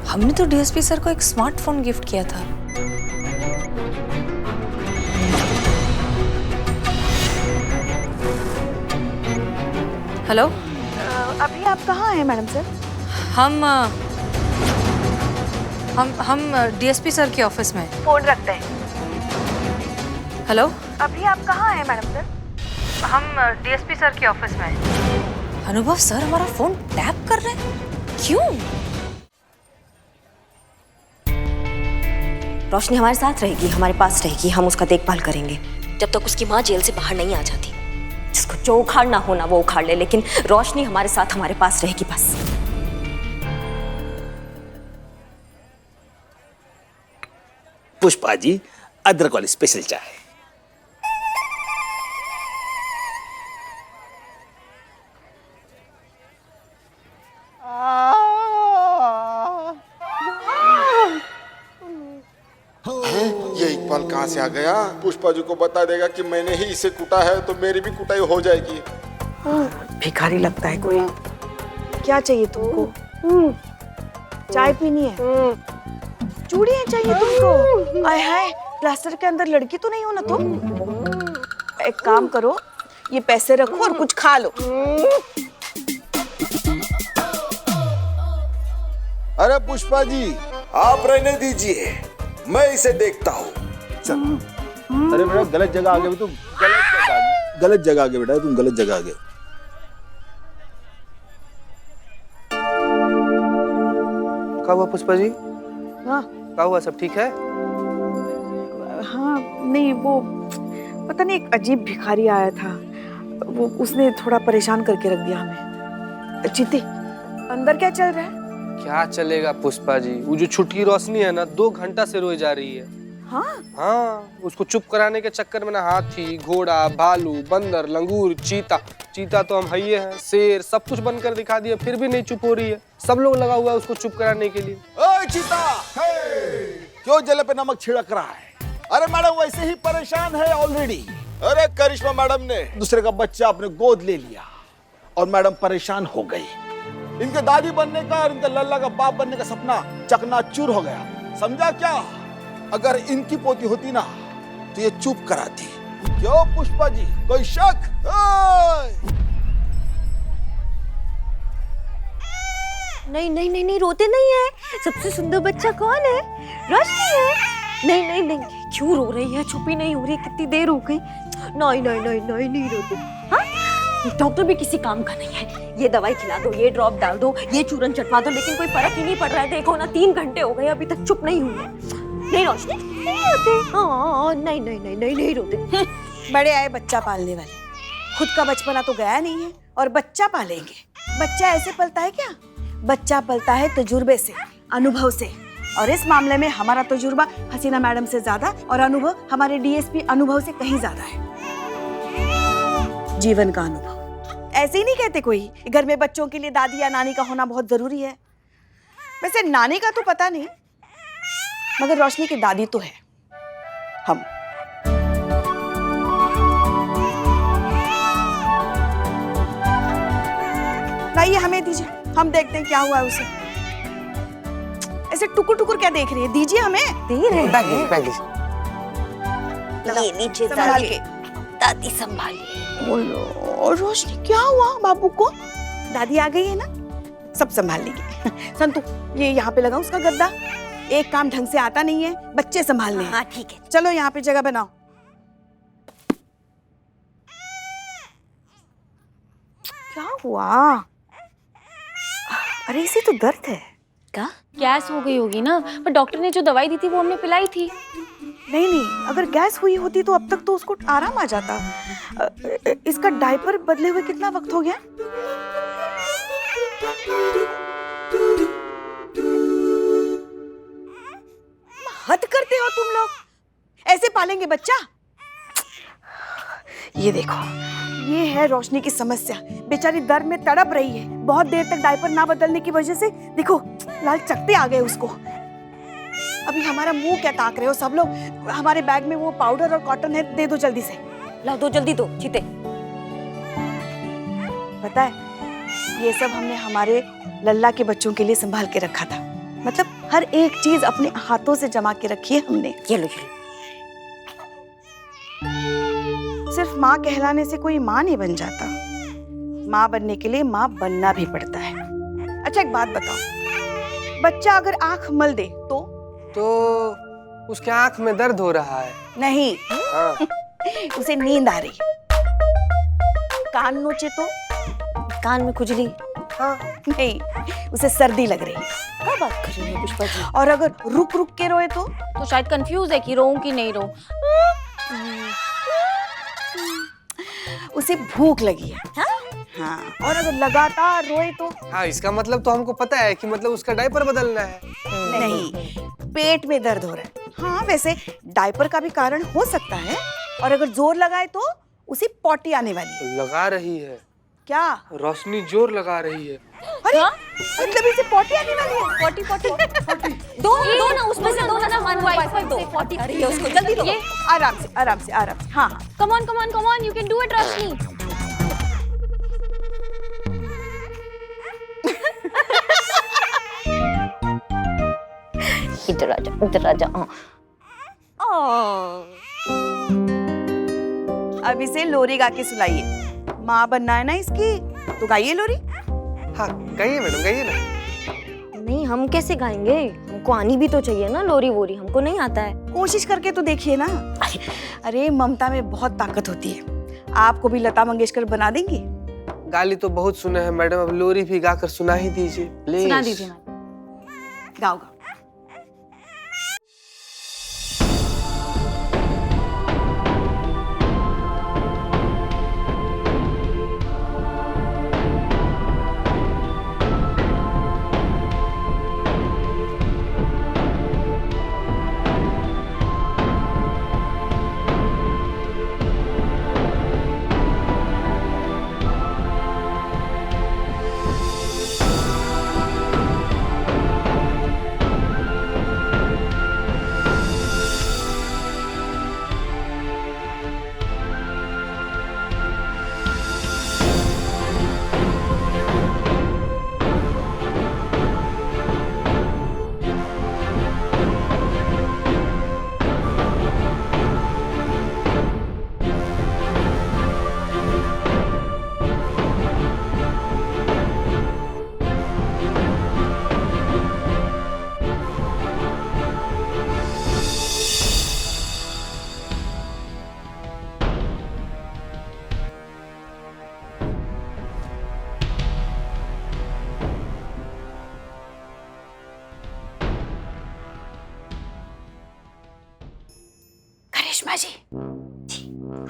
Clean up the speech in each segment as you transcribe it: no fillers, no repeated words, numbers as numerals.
हमने तो DSP sir को एक स्मार्टफोन गिफ्ट किया था। हेलो, अभी आप कहाँ हैं मैडम सर? हम डीएसपी सर के ऑफिस में। फोन रखते हैं। हेलो, अभी आप कहाँ हैं मैडम सर? हम डीएसपी सर के ऑफिस में। अनुभव सर हमारा फोन टैप कर रहे हैं, क्यों? रोशनी हमारे साथ रहेगी, हमारे पास रहेगी, हम उसका देखभाल करेंगे जब तक उसकी माँ जेल से बाहर नहीं आ जाती। जिसको जो उखाड़ना हो ना वो उखाड़ ले, लेकिन रोशनी हमारे साथ हमारे पास रहेगी बस। पुष्पा जी, अदरक वाली स्पेशल चाय। ये इकबाल कहाँ से आ गया? पुष्पा जी को बता देगा कि मैंने ही इसे कूटा है तो मेरी भी कुटाई हो जाएगी। भिखारी लगता है कोई। क्या चाहिए तुमको? चाय पीनी है? चूड़ियाँ चाहिए तुमको? आय हाय, प्लास्टर के अंदर लड़की तो नहीं हो ना तुम? एक काम करो, ये पैसे रखो और कुछ खा लो। अरे पुष्पा जी, आप रहने दीजिए, मैं इसे देखता हूँ। अरे बेटा गलत जगह आ गए तुम, गलत जगह आ गए बेटा, तुम गलत जगह आ गए। क्या हुआ पुष्पा जी? हाँ क्या हुआ, सब ठीक है? हाँ, नहीं वो पता नहीं एक अजीब भिखारी आया था, वो उसने थोड़ा परेशान करके रख दिया हमें। जीते, अंदर क्या चल रहा है? क्या चलेगा पुष्पा जी, वो जो छुटकी रोशनी है ना 2 घंटा से रोई जा रही है। हाँ, उसको चुप कराने के चक्कर में ना हाथी, घोड़ा, भालू, बंदर, लंगूर, चीता तो हम हइये हैं, शेर, सब कुछ बनकर दिखा दिया, फिर भी नहीं चुप हो रही है। सब लोग लगा हुआ है उसको चुप कराने के लिए। ओए चीता, क्यों जले पे नमक छिड़क रहा है? अरे मैडम वैसे ही परेशान है ऑलरेडी। अरे करिश्मा मैडम ने दूसरे का बच्चा अपने गोद ले लिया और मैडम परेशान हो गई। इनके दादी बनने का और इनके लल्ला का बाप बनने का सपना चकनाचूर हो गया, समझा क्या? अगर इनकी पोती होती ना तो ये चुप कराती। क्यों पुष्पा जी, कोई शक? नहीं नहीं नहीं नहीं, रोते नहीं है। सबसे सुंदर बच्चा कौन है? रोशनी है। नहीं नहीं नहीं, क्यों रो रही है? चुप ही नहीं हो रही, कितनी देर हो गई। नहीं नहीं नहीं नहीं नहीं रोते। हाँ, डॉक्टर भी किसी काम का नहीं है। ये दवाई खिला दो, ये ड्रॉप डाल दो, ये चूरन चटवा दो, लेकिन कोई फर्क ही नहीं पड़ रहा है। देखो ना 3 घंटे हो गए, अभी तक चुप नहीं हुई है। नहीं रोशनी, नहीं रोते। हाँ नहीं नहीं नहीं नहीं नहीं रोते। बड़े आए बच्चा पालने वाले, खुद का बचपना तो गया नहीं है और बच्चा पालेंगे। बच्चा ऐसे पलता है क्या? बच्चा पलता है तजुर्बे से, अनुभव से। और इस मामले में हमारा तजुर्बा हसीना मैडम से ज्यादा और अनुभव हमारे डीएसपी अनुभव से कहीं ज्यादा है। जीवन का अनुभव। ऐसे ही नहीं कहते कोई, घर में बच्चों के लिए दादी या नानी का होना बहुत जरूरी है। वैसे नानी का तो पता नहीं, मगर रोशनी की दादी तो है, हम। लाइए हमें दीजिए, हम देखते हैं क्या हुआ है उसे। ऐसे टुकुर टुकुर क्या देख रही है? दीजिए हमें। दे रहे हैं। ये नीचे संभाल के, दादी संभालिए। बोलो रोशनी, क्या हुआ बाबू को? दादी आ गई है ना, सब संभाल लेगी। संतु, ये यहाँ पे लगा उसका गद्दा। एक काम ढंग से आता नहीं है, बच्चे संभालने हैं। हाँ ठीक है, चलो यहाँ पे जगह बनाओ। क्या हुआ? अरे इसे तो दर्द है। क्या? गैस हो गई होगी ना, पर डॉक्टर ने जो दवाई दी थी वो हमने पिलाई थी। नहीं नहीं, अगर गैस हुई होती तो अब तक तो उसको आराम आ जाता। इसका डायपर बदले हुए कितना वक्त हो गया? हद करते हो तुम लोग, ऐसे पालेंगे बच्चा? ये देखो, ये है रोशनी की समस्या। बेचारी दर्द में तड़प रही है, बहुत देर तक डायपर ना बदलने की वजह से देखो लाल चकते आ गए उसको। अभी हमारा मुंह क्या ताक रहे हो सब लोग? हमारे बैग में वो पाउडर और कॉटन है, दे दो जल्दी से। ला दो, जल्दी दो चीते। पता है, ये सब हमने हमारे लल्ला के बच्चों के लिए संभाल के रखा था। मतलब हर एक चीज अपने हाथों से जमा के रखी है हमने। ये लो ये लो। सिर्फ माँ कहलाने से कोई माँ नहीं बन जाता, माँ बनने के लिए माँ बनना भी पड़ता है। अच्छा एक बात बताओ, बच्चा अगर आंख मल दे तो उसके आंख में दर्द हो रहा है। नहीं, हाँ। उसे नींद आ रही है। कान नोचे तो कान में खुजली। हाँ, नहीं, उसे सर्दी लग रही है। क्या बात कर रही है पुष्पा जी? और अगर रुक रुक के रोए तो शायद कंफ्यूज है कि रोऊं कि नहीं रोऊं। उसे भूख लगी है। हाँ, और अगर लगातार रोए तो हाँ, इसका मतलब तो हमको पता है कि मतलब उसका डायपर बदलना है। नहीं, पेट में दर्द हो रहा है। हाँ, वैसे डायपर का भी कारण हो सकता है। और अगर जोर लगाए तो उसे पॉटी आने वाली है। लगा रही है क्या? रोशनी, जोर लगा रही है। अरे मतलब इसे पॉटी आने वाली है। पॉटी दो ना, उसमें से दो ना, वन वाइफ दो। पॉटी आ रही है उसको, जल्दी दो। आराम से आराम से आराम से। हाँ हाँ, come on, you can do it Roshni. इधर आ जा। अब इसे लोरी गा के सुनाइए। माँ बनना है ना इसकी, तो गाइए लोरी। हाँ, गाइए मैडम, गाइए ना। नहीं, हम कैसे गाएंगे? हमको आनी भी तो चाहिए ना लोरी वोरी, हमको नहीं आता है। कोशिश करके तो देखिए ना। अरे ममता में बहुत ताकत होती है, आपको भी लता मंगेशकर बना देंगी। गाली तो बहुत सुने हैं मैडम, अब लोरी भी गाकर सुना ही दीजिए प्लीज। सुना दीजिए मैम। गाओ गाओ। करिश्मा जी,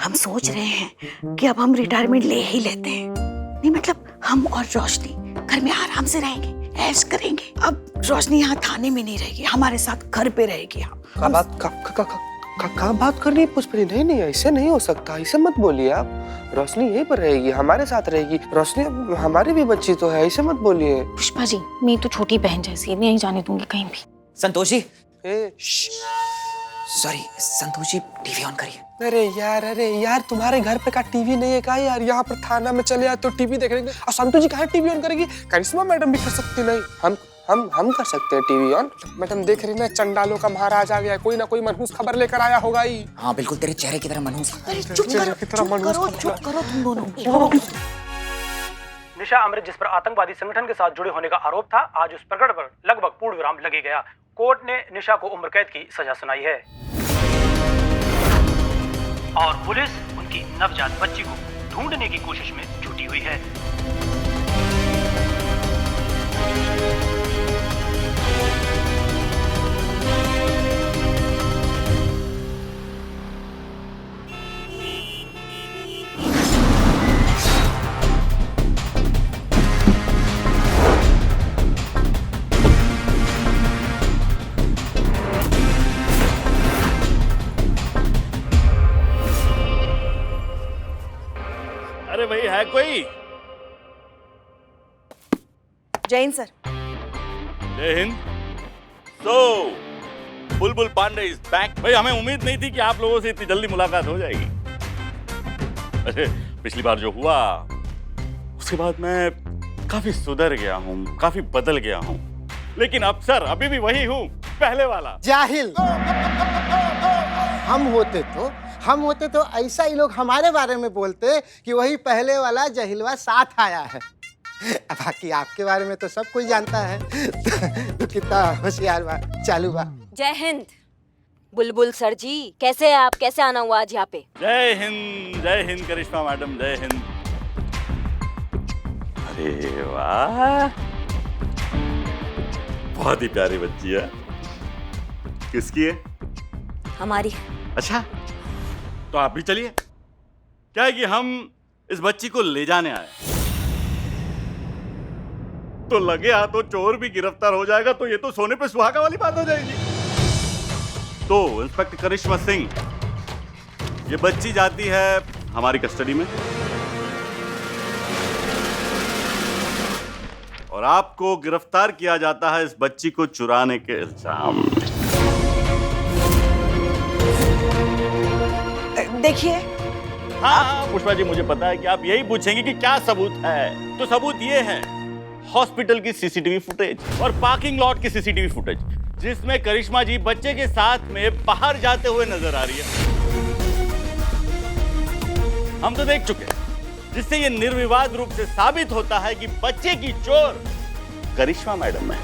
हम सोच रहे हैं कि अब हम रिटायरमेंट ले ही लेते हैं। नहीं मतलब हम और रोशनी घर में आराम से रहेंगे, ऐश करेंगे। अब रोशनी यहाँ थाने में नहीं रहेगी, हमारे साथ घर पे रहेगी। कहाँ बात कर रही है पुष्पा जी? नहीं, ऐसे नहीं हो सकता, ऐसे मत बोलिए आप। रोशनी यहीं पर रहेगी, हमारे साथ रहेगी। रोशनी हमारी भी बच्ची तो है, ऐसे मत बोलिए। पुष्पा जी, मेरी तो छोटी बहन जैसी है, नहीं जाने दूंगी कहीं भी। संतोष जी, ए, sorry Santosh ji, TV on करिए। अरे यार तुम्हारे घर पे का टीवी नहीं है क्या यार? यहाँ पर थाना में चले आए तो टीवी देखेंगे। और संतोष जी कहाँ टीवी ऑन करेगी? करिश्मा मैडम भी कर सकती नहीं, हम कर सकते हैं टीवी ऑन। मैडम देख रही ना, चंडालों का महाराज आ गया, कोई ना कोई मनहूस खबर लेकर आया होगा ही। हाँ बिल्कुल, तेरे चेहरे की तरह मनहूस। चुप करो तुम दोनों। निशा अमृत जिस पर आतंकवादी संगठन के साथ जुड़े होने का आरोप था, आज उस प्रकरण पर लगभग पूर्ण विराम लगी गया। कोर्ट ने निशा को उम्र कैद की सजा सुनाई है और पुलिस उनकी नवजात बच्ची को ढूंढने की कोशिश में जुटी हुई है। अरे भाई है कोई? जैन सर। जय हिंद। बुलबुल पांडे इज बैक। भाई हमें उम्मीद नहीं थी कि आप लोगों से इतनी जल्दी मुलाकात हो जाएगी। अरे पिछली बार जो हुआ उसके बाद मैं काफी सुधर गया हूँ, काफी बदल गया हूँ। लेकिन अफसर अभी भी वही हूँ, पहले वाला। जाहिल। हम होते तो ऐसा ही लोग हमारे बारे में बोलते कि वही पहले वाला जहिलवा साथ आया है। बाकी आपके बारे में तो सब कोई जानता है। तो कितना होशियार बा, चालू बा। जय हिंद। बुलबुल सर जी, कैसे हैं आप? कैसे आना हुआ आज यहाँ पे? जय हिंद करिश्मा मैडम, जय हिंद। अरे वाह, बहुत ही प्यारी बच्ची है। किसकी है? हमारी। अच्छा, तो आप भी चलिए। क्या है कि हम इस बच्ची को ले जाने आए, तो लगे हाथों चोर भी गिरफ्तार हो जाएगा तो ये तो सोने पे सुहागा वाली बात हो जाएगी। तो इंस्पेक्टर करिश्मा सिंह, ये बच्ची जाती है हमारी कस्टडी में और आपको गिरफ्तार किया जाता है इस बच्ची को चुराने के इल्जाम में। देखिए। हाँ, पुष्पा जी, मुझे पता है कि आप यही पूछेंगे कि क्या सबूत है। तो सबूत ये है, हॉस्पिटल की सीसीटीवी फुटेज और पार्किंग लॉट की सीसीटीवी फुटेज, जिसमें करिश्मा जी बच्चे के साथ में बाहर जाते हुए नजर आ रही है। हम तो देख चुके हैं, जिससे ये निर्विवाद रूप से साबित होता है कि बच्चे की चोर करिश्मा मैडम है।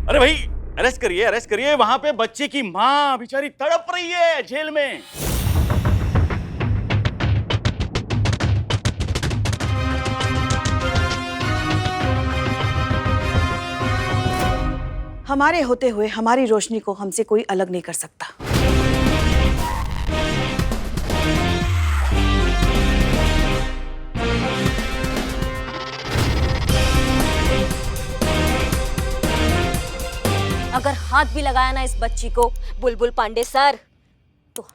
अरे भाई, अरेस्ट करिए। वहां पे बच्चे की मां बेचारी तड़प रही है जेल में। हमारे होते हुए हमारी रोशनी को हमसे कोई अलग नहीं कर सकता। अगर हाथ भी लगाया ना इस बच्ची को बुलबुल पांडे सर, तो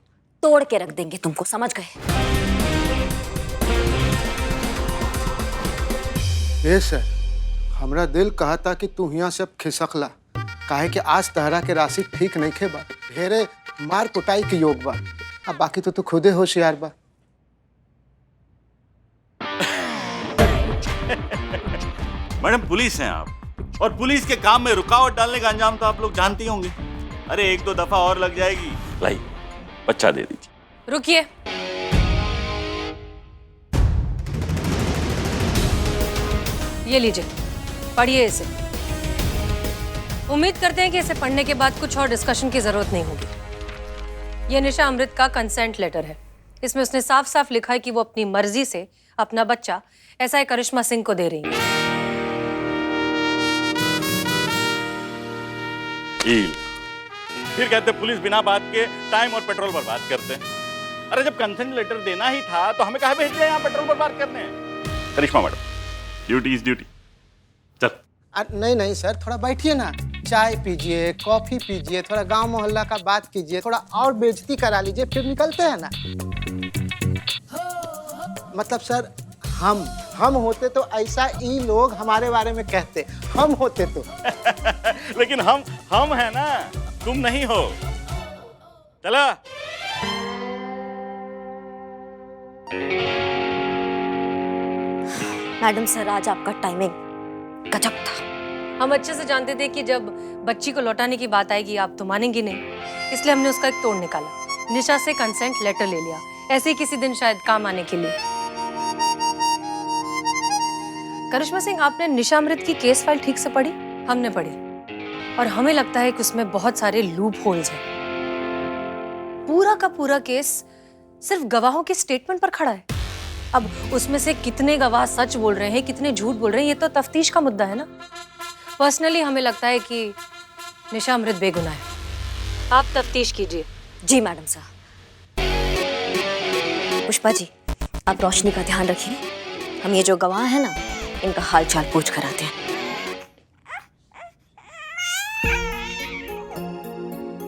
तोड़ के रख देंगे तुमको, समझ गए? ए सर, हमरा दिल कहा था कि तू यहाँ से खिसकला, काहे कि आज तहरा के राशि ठीक नहीं खे बा, ढेरे मार कुटाई के योग बा। अब बाकी तो तू खुदे होशियार बा। मैडम, पुलिस हैं आप, और पुलिस के काम में रुकावट डालने का अंजाम तो आप लोग जानते ही होंगे। अरे एक दो दफा और लग जाएगी। लाई, बच्चा दे दीजिए। रुकिए। ये लीजिए, पढ़िए इसे। उम्मीद करते हैं कि इसे पढ़ने के बाद कुछ और डिस्कशन की जरूरत नहीं होगी। ये निशा अमृत का कंसेंट लेटर है। इसमें उसने साफ साफ लिखा है कि वो अपनी मर्जी से अपना बच्चा एसआई करिश्मा सिंह को दे रही है। फिर कहते पुलिस बिना बात के टाइम और पेट्रोल बर्बाद करते हैं। अरे जब कंसेंट लेटर देना ही था तो हमें कहाँ भेज दिया यहाँ पेट्रोल बर्बाद करने? करिश्मा मैडम, ड्यूटी इज ड्यूटी। चल। नहीं सर, थोड़ा बैठिए ना, चाय पीजिए, कॉफी पीजिए, थोड़ा गांव मोहल्ला का बात कीजिए, थोड़ा और बेइज्जती करा लीजिए, फिर निकलते हैं ना। मतलब सर, हम होते तो ऐसा ही लोग हमारे बारे में कहते, हम होते तो। लेकिन हम है ना, तुम नहीं हो। चला। मैडम सर, आज आपका टाइमिंग गजब था। हम अच्छे से जानते थे कि जब बच्ची को लौटाने की बात आएगी आप तो मानेंगी नहीं, इसलिए हमने उसका एक तोड़ निकाला। निशा से कंसेंट लेटर ले लिया, ऐसे ही किसी दिन शायद काम आने के लिए। करिश्मा सिंह, आपने निशा अमृत की केस फाइल ठीक से पढ़ी? हमने पढ़ी, और हमें लगता है कि उसमें बहुत सारे लूप होल्स हैं। पूरा का पूरा केस सिर्फ गवाहों के स्टेटमेंट पर खड़ा है। अब उसमें से कितने गवाह सच बोल रहे हैं, कितने झूठ बोल रहे हैं, ये तो तफ्तीश का मुद्दा है ना। पर्सनली हमें लगता है कि निशा अमृत बेगुनाह है। आप तफ्तीश कीजिए। जी मैडम साहब। पुष्पा जी, आप रोशनी का ध्यान रखिए। हम ये जो गवाह हैं ना, इनका हाल चाल पूछ कर आते हैं।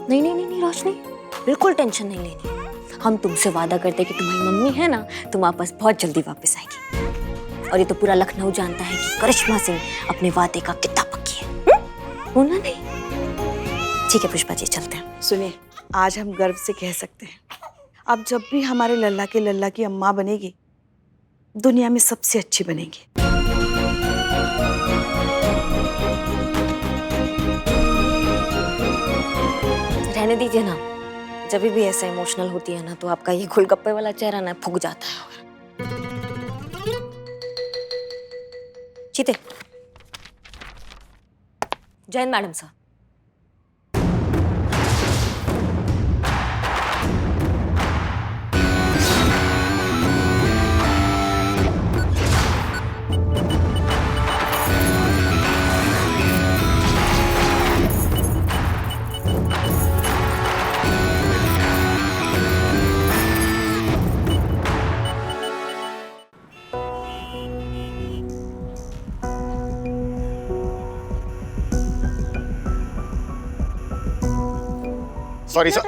नहीं रोशनी, बिल्कुल टेंशन नहीं लेनी। हम तुमसे वादा करते कि तुम्हारी मम्मी है ना, तुम वापस बहुत जल्दी वापस आएगी। और ये तो पूरा लखनऊ जानता है कि करिश्मा सिंह अपने वादे का कितना पक्की है। बोलना नहीं। ठीक है पुष्पा जी, चलते हैं। सुनिए, आज हम गर्व से कह सकते हैं, अब जब भी हमारे लल्ला की अम्मा बनेगी, दुनिया में सबसे अच्छी बनेगी। रहने दीजिए ना, जब भी ऐसा इमोशनल होती है ना तो आपका ये गोलगप्पे वाला चेहरा ना फूक जाता है। चीते, जैन मैडम सर।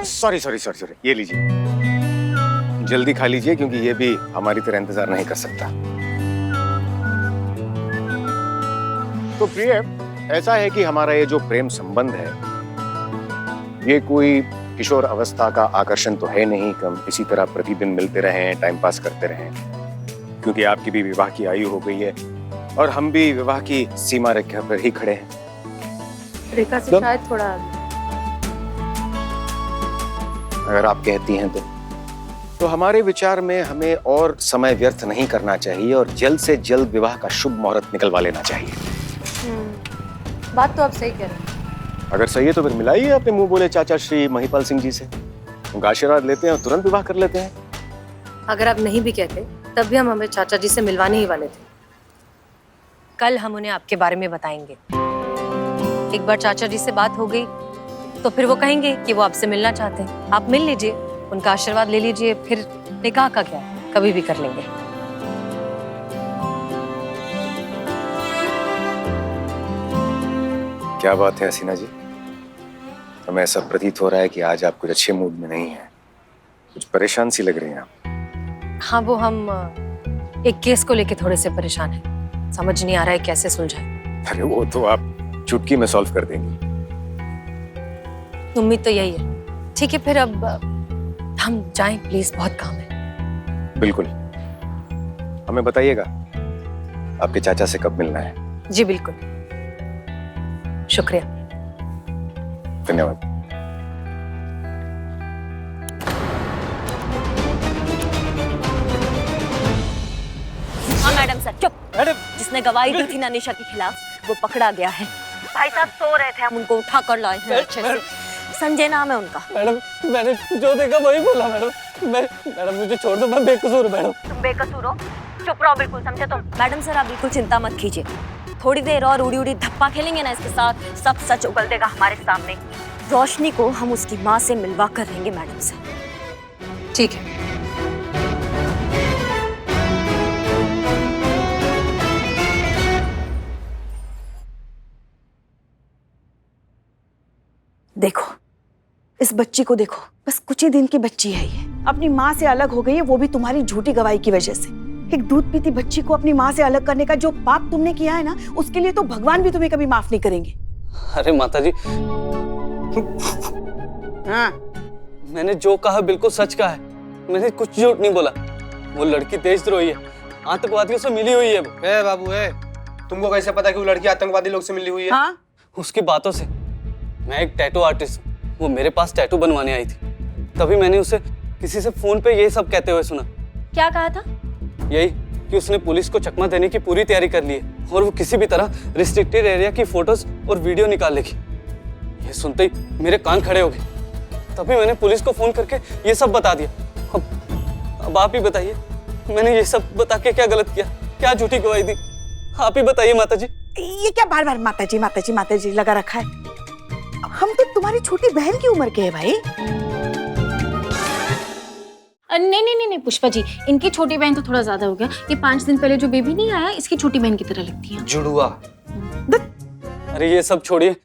सॉरी, ये लीजिए, जल्दी खा लीजिए क्योंकि ये भी हमारी तरह इंतजार नहीं कर सकता। तो प्रिय, ऐसा है कि हमारा ये जो प्रेम संबंध है ये कोई किशोर अवस्था का आकर्षण तो है नहीं कि हम इसी तरह प्रतिदिन मिलते रहें, टाइम पास करते रहें, क्योंकि आपकी भी विवाह की आयु हो गई है और हम भी विवाह की सीमा रेखा पर ही खड़े हैं। रेखा से शायद थोड़ा, अगर आप कहती हैं तो हमारे विचार में हमें और समय व्यर्थ नहीं करना चाहिए और जल्द से जल्द विवाह का शुभ मुहूर्त निकलवा लेना चाहिए। बात तो आप सही कह रहे हैं। अगर सही है तो फिर मिलाइए अपने मुंह बोले चाचा श्री महिपाल सिंह जी से, उनका आशीर्वाद लेते हैं और तुरंत विवाह कर लेते हैं। अगर आप नहीं भी कहते तब भी हम हमें चाचा जी से मिलवाने ही वाले थे। कल हम उन्हें आपके बारे में बताएंगे। एक बार चाचा जी से बात हो गई तो फिर वो कहेंगे कि वो आपसे मिलना चाहते हैं। आप मिल लीजिए, उनका आशीर्वाद ले लीजिए, फिर निकाह का क्या, कभी भी कर लेंगे। क्या बात है हसीना जी, हमें ऐसा प्रतीत हो रहा है कि आज आप कुछ अच्छे मूड में नहीं हैं, कुछ परेशान सी लग रही हैं आप। हाँ, वो हम एक केस को लेके थोड़े से परेशान हैं। समझ नहीं आ रहा है कैसे सुलझाएं। अरे वो तो आप चुटकी में सॉल्व कर देंगी। उम्मीद तो यही है। ठीक है, फिर अब हम जाएं प्लीज, बहुत काम है। बिल्कुल, हमें बताइएगा आपके चाचा से कब मिलना है। जी बिल्कुल, शुक्रिया। धन्यवाद। हाँ मैडम सर, चुप। जिसने गवाही दी थी ना निशा के खिलाफ वो पकड़ा गया है। भाई साहब सो रहे थे, हम उनको उठा कर लाए हैं अच्छे से। संजय नाम है उनका। मैडम, मैंने जो देखा वही बोला मैडम। मैडम मुझे छोड़ दो, मैं बेकसूर हूँ मैडम। तुम बेकसूर हो? चुप रहो, बिल्कुल समझे तुम। मैडम सर, आप बिल्कुल चिंता मत कीजिए, थोड़ी देर और उड़ी उड़ी धप्पा खेलेंगे ना, इसके साथ सब सच उगल देगा हमारे सामने। रोशनी को हम उसकी माँ से मिलवा कर रहेंगे मैडम से। ठीक है। देखो, इस बच्ची को देखो, बस कुछ ही दिन की बच्ची है ये, अपनी माँ से अलग हो गई है, वो भी तुम्हारी झूठी गवाही की वजह से। एक दूध पीती बच्ची को अपनी माँ से अलग करने का जो पाप तुमने किया है ना, उसके लिए तो भगवान भी तुम्हें कभी माफ नहीं करेंगे। अरे माता जी, हाँ, मैंने जो कहा बिल्कुल सच कहा है, मैंने कुछ झूठ नहीं बोला। वो लड़की देशद्रोही है, आतंकवादियों से मिली हुई है वो। ए बाबू, तुमको कैसे पता कि वो लड़की आतंकवादी लोग से मिली हुई है? हाँ? उसकी बातों से। मैं एक टैटू आर्टिस्ट हूँ, वो मेरे पास टैटू बनवाने आई थी, तभी मैंने उसे किसी से फोन पे ये सब कहते हुए सुना। क्या कहा था? यही कि उसने पुलिस को चकमा देने की पूरी तैयारी कर ली है और वो किसी भी तरह रिस्ट्रिक्टेड एरिया की फोटोज और वीडियो निकाल लेगी। ये सुनते ही मेरे कान खड़े हो गए, तभी मैंने पुलिस को फोन करके ये सब बता दिया। अब आप ही बताइए, मैंने ये सब बता के क्या गलत किया, क्या झूठी गवाही दी? आप ही बताइए माता जी। ये क्या बार बार माता जी लगा रखा है? हम तो तुम्हारी छोटी बहन की उम्र के हैं भाई। नहीं पुष्पा जी, इनकी छोटी बहन तो थोड़ा ज्यादा हो गया। ये 5 दिन पहले जो बेबी नहीं आया, इसकी छोटी बहन की तरह लगती है। जुड़वा। अरे ये सब छोड़िए,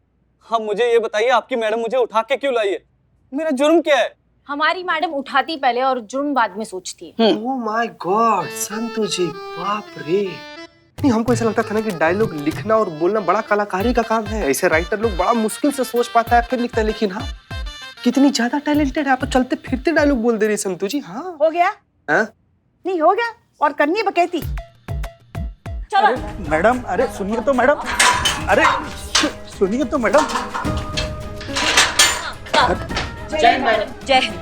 हाँ मुझे ये बताइए, आपकी मैडम मुझे उठा के क्यों लाई है? मेरा जुर्म क्या है? हमारी मैडम उठाती पहले और जुर्म बाद में सोचती है। ओह माय गॉड, संतु जी, बाप रे। नहीं, हमको ऐसा लगता था ना कि डायलॉग लिखना और बोलना बड़ा कलाकारी का काम है, ऐसे राइटर लोग बड़ा मुश्किल से सोच पाता है फिर लिखता है, लेकिन हाँ कितनी ज्यादा टैलेंटेड है आप, तो चलते फिरते डायलॉग बोल दे रही संतु जी। हाँ हो गया? हाँ? नहीं हो गया और करनी है बकैती। चलो अरे मैडम, अरे सुनिए तो मैडम, अरे सुनिए तो मैडम। जय हिंद मैडम। जय हिंद।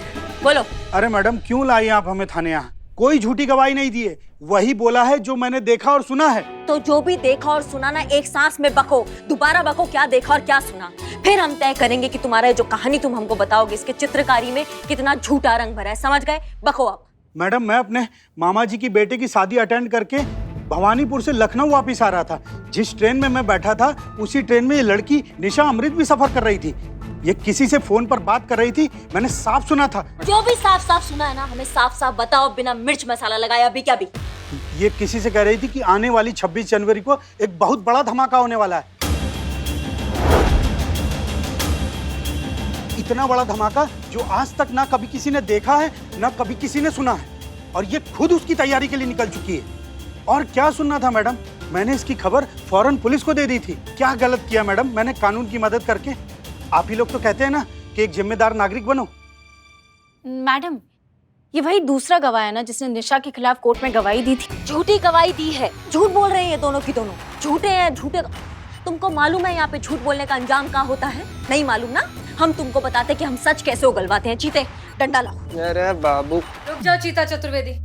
बोलो। अरे मैडम, क्यों लाई आप हमें थाने? यहाँ कोई झूठी गवाही नहीं दी है, वही बोला है जो मैंने देखा और सुना है। तो जो भी देखा और सुना ना, एक सांस में बको, दोबारा बको क्या देखा और क्या सुना। फिर हम तय करेंगे कि तुम्हारा जो कहानी तुम हमको बताओगे इसके चित्रकारी में कितना झूठा रंग भरा है। समझ गए? बको आप। मैडम, मैं अपने मामा जी की बेटे की शादी अटेंड करके भवानीपुर से लखनऊ वापस आ रहा था। जिस ट्रेन में मैं बैठा था उसी ट्रेन में ये लड़की निशा अमृत भी सफर कर रही थी। ये किसी से फोन पर बात कर रही थी, मैंने साफ सुना था। जो भी साफ साफ सुना है ना, हमें साफ साफ बताओ, बिना मिर्च मसाला लगाया। अभी क्या भी? ये किसी से कह रही थी कि आने वाली 26 जनवरी को एक बहुत बड़ा धमाका होने वाला है। इतना बड़ा धमाका जो आज तक ना कभी किसी ने देखा है ना कभी किसी ने सुना है, और ये खुद उसकी तैयारी के लिए निकल चुकी है। और क्या सुनना था मैडम, मैंने इसकी खबर फौरन पुलिस को दे दी थी। क्या गलत किया मैडम मैंने कानून की मदद करके? आप ही लोग तो कहते हैं ना कि एक जिम्मेदार नागरिक बनो। मैडम, ये वही दूसरा गवाह है ना जिसने निशा के खिलाफ कोर्ट में गवाही दी थी? झूठी गवाही दी है। झूठ बोल रहे हैं ये दोनों की दोनों। झूठे हैं, झूठे। तुमको मालूम है यहाँ पे झूठ बोलने का अंजाम क्या होता है? नहीं मालूम ना? हम तुमको बताते कि हम सच कैसे उगलवाते हैं। चीते, डंडा लाओ। अरे बाबू। रुक जाओ चीता चतुर्वेदी।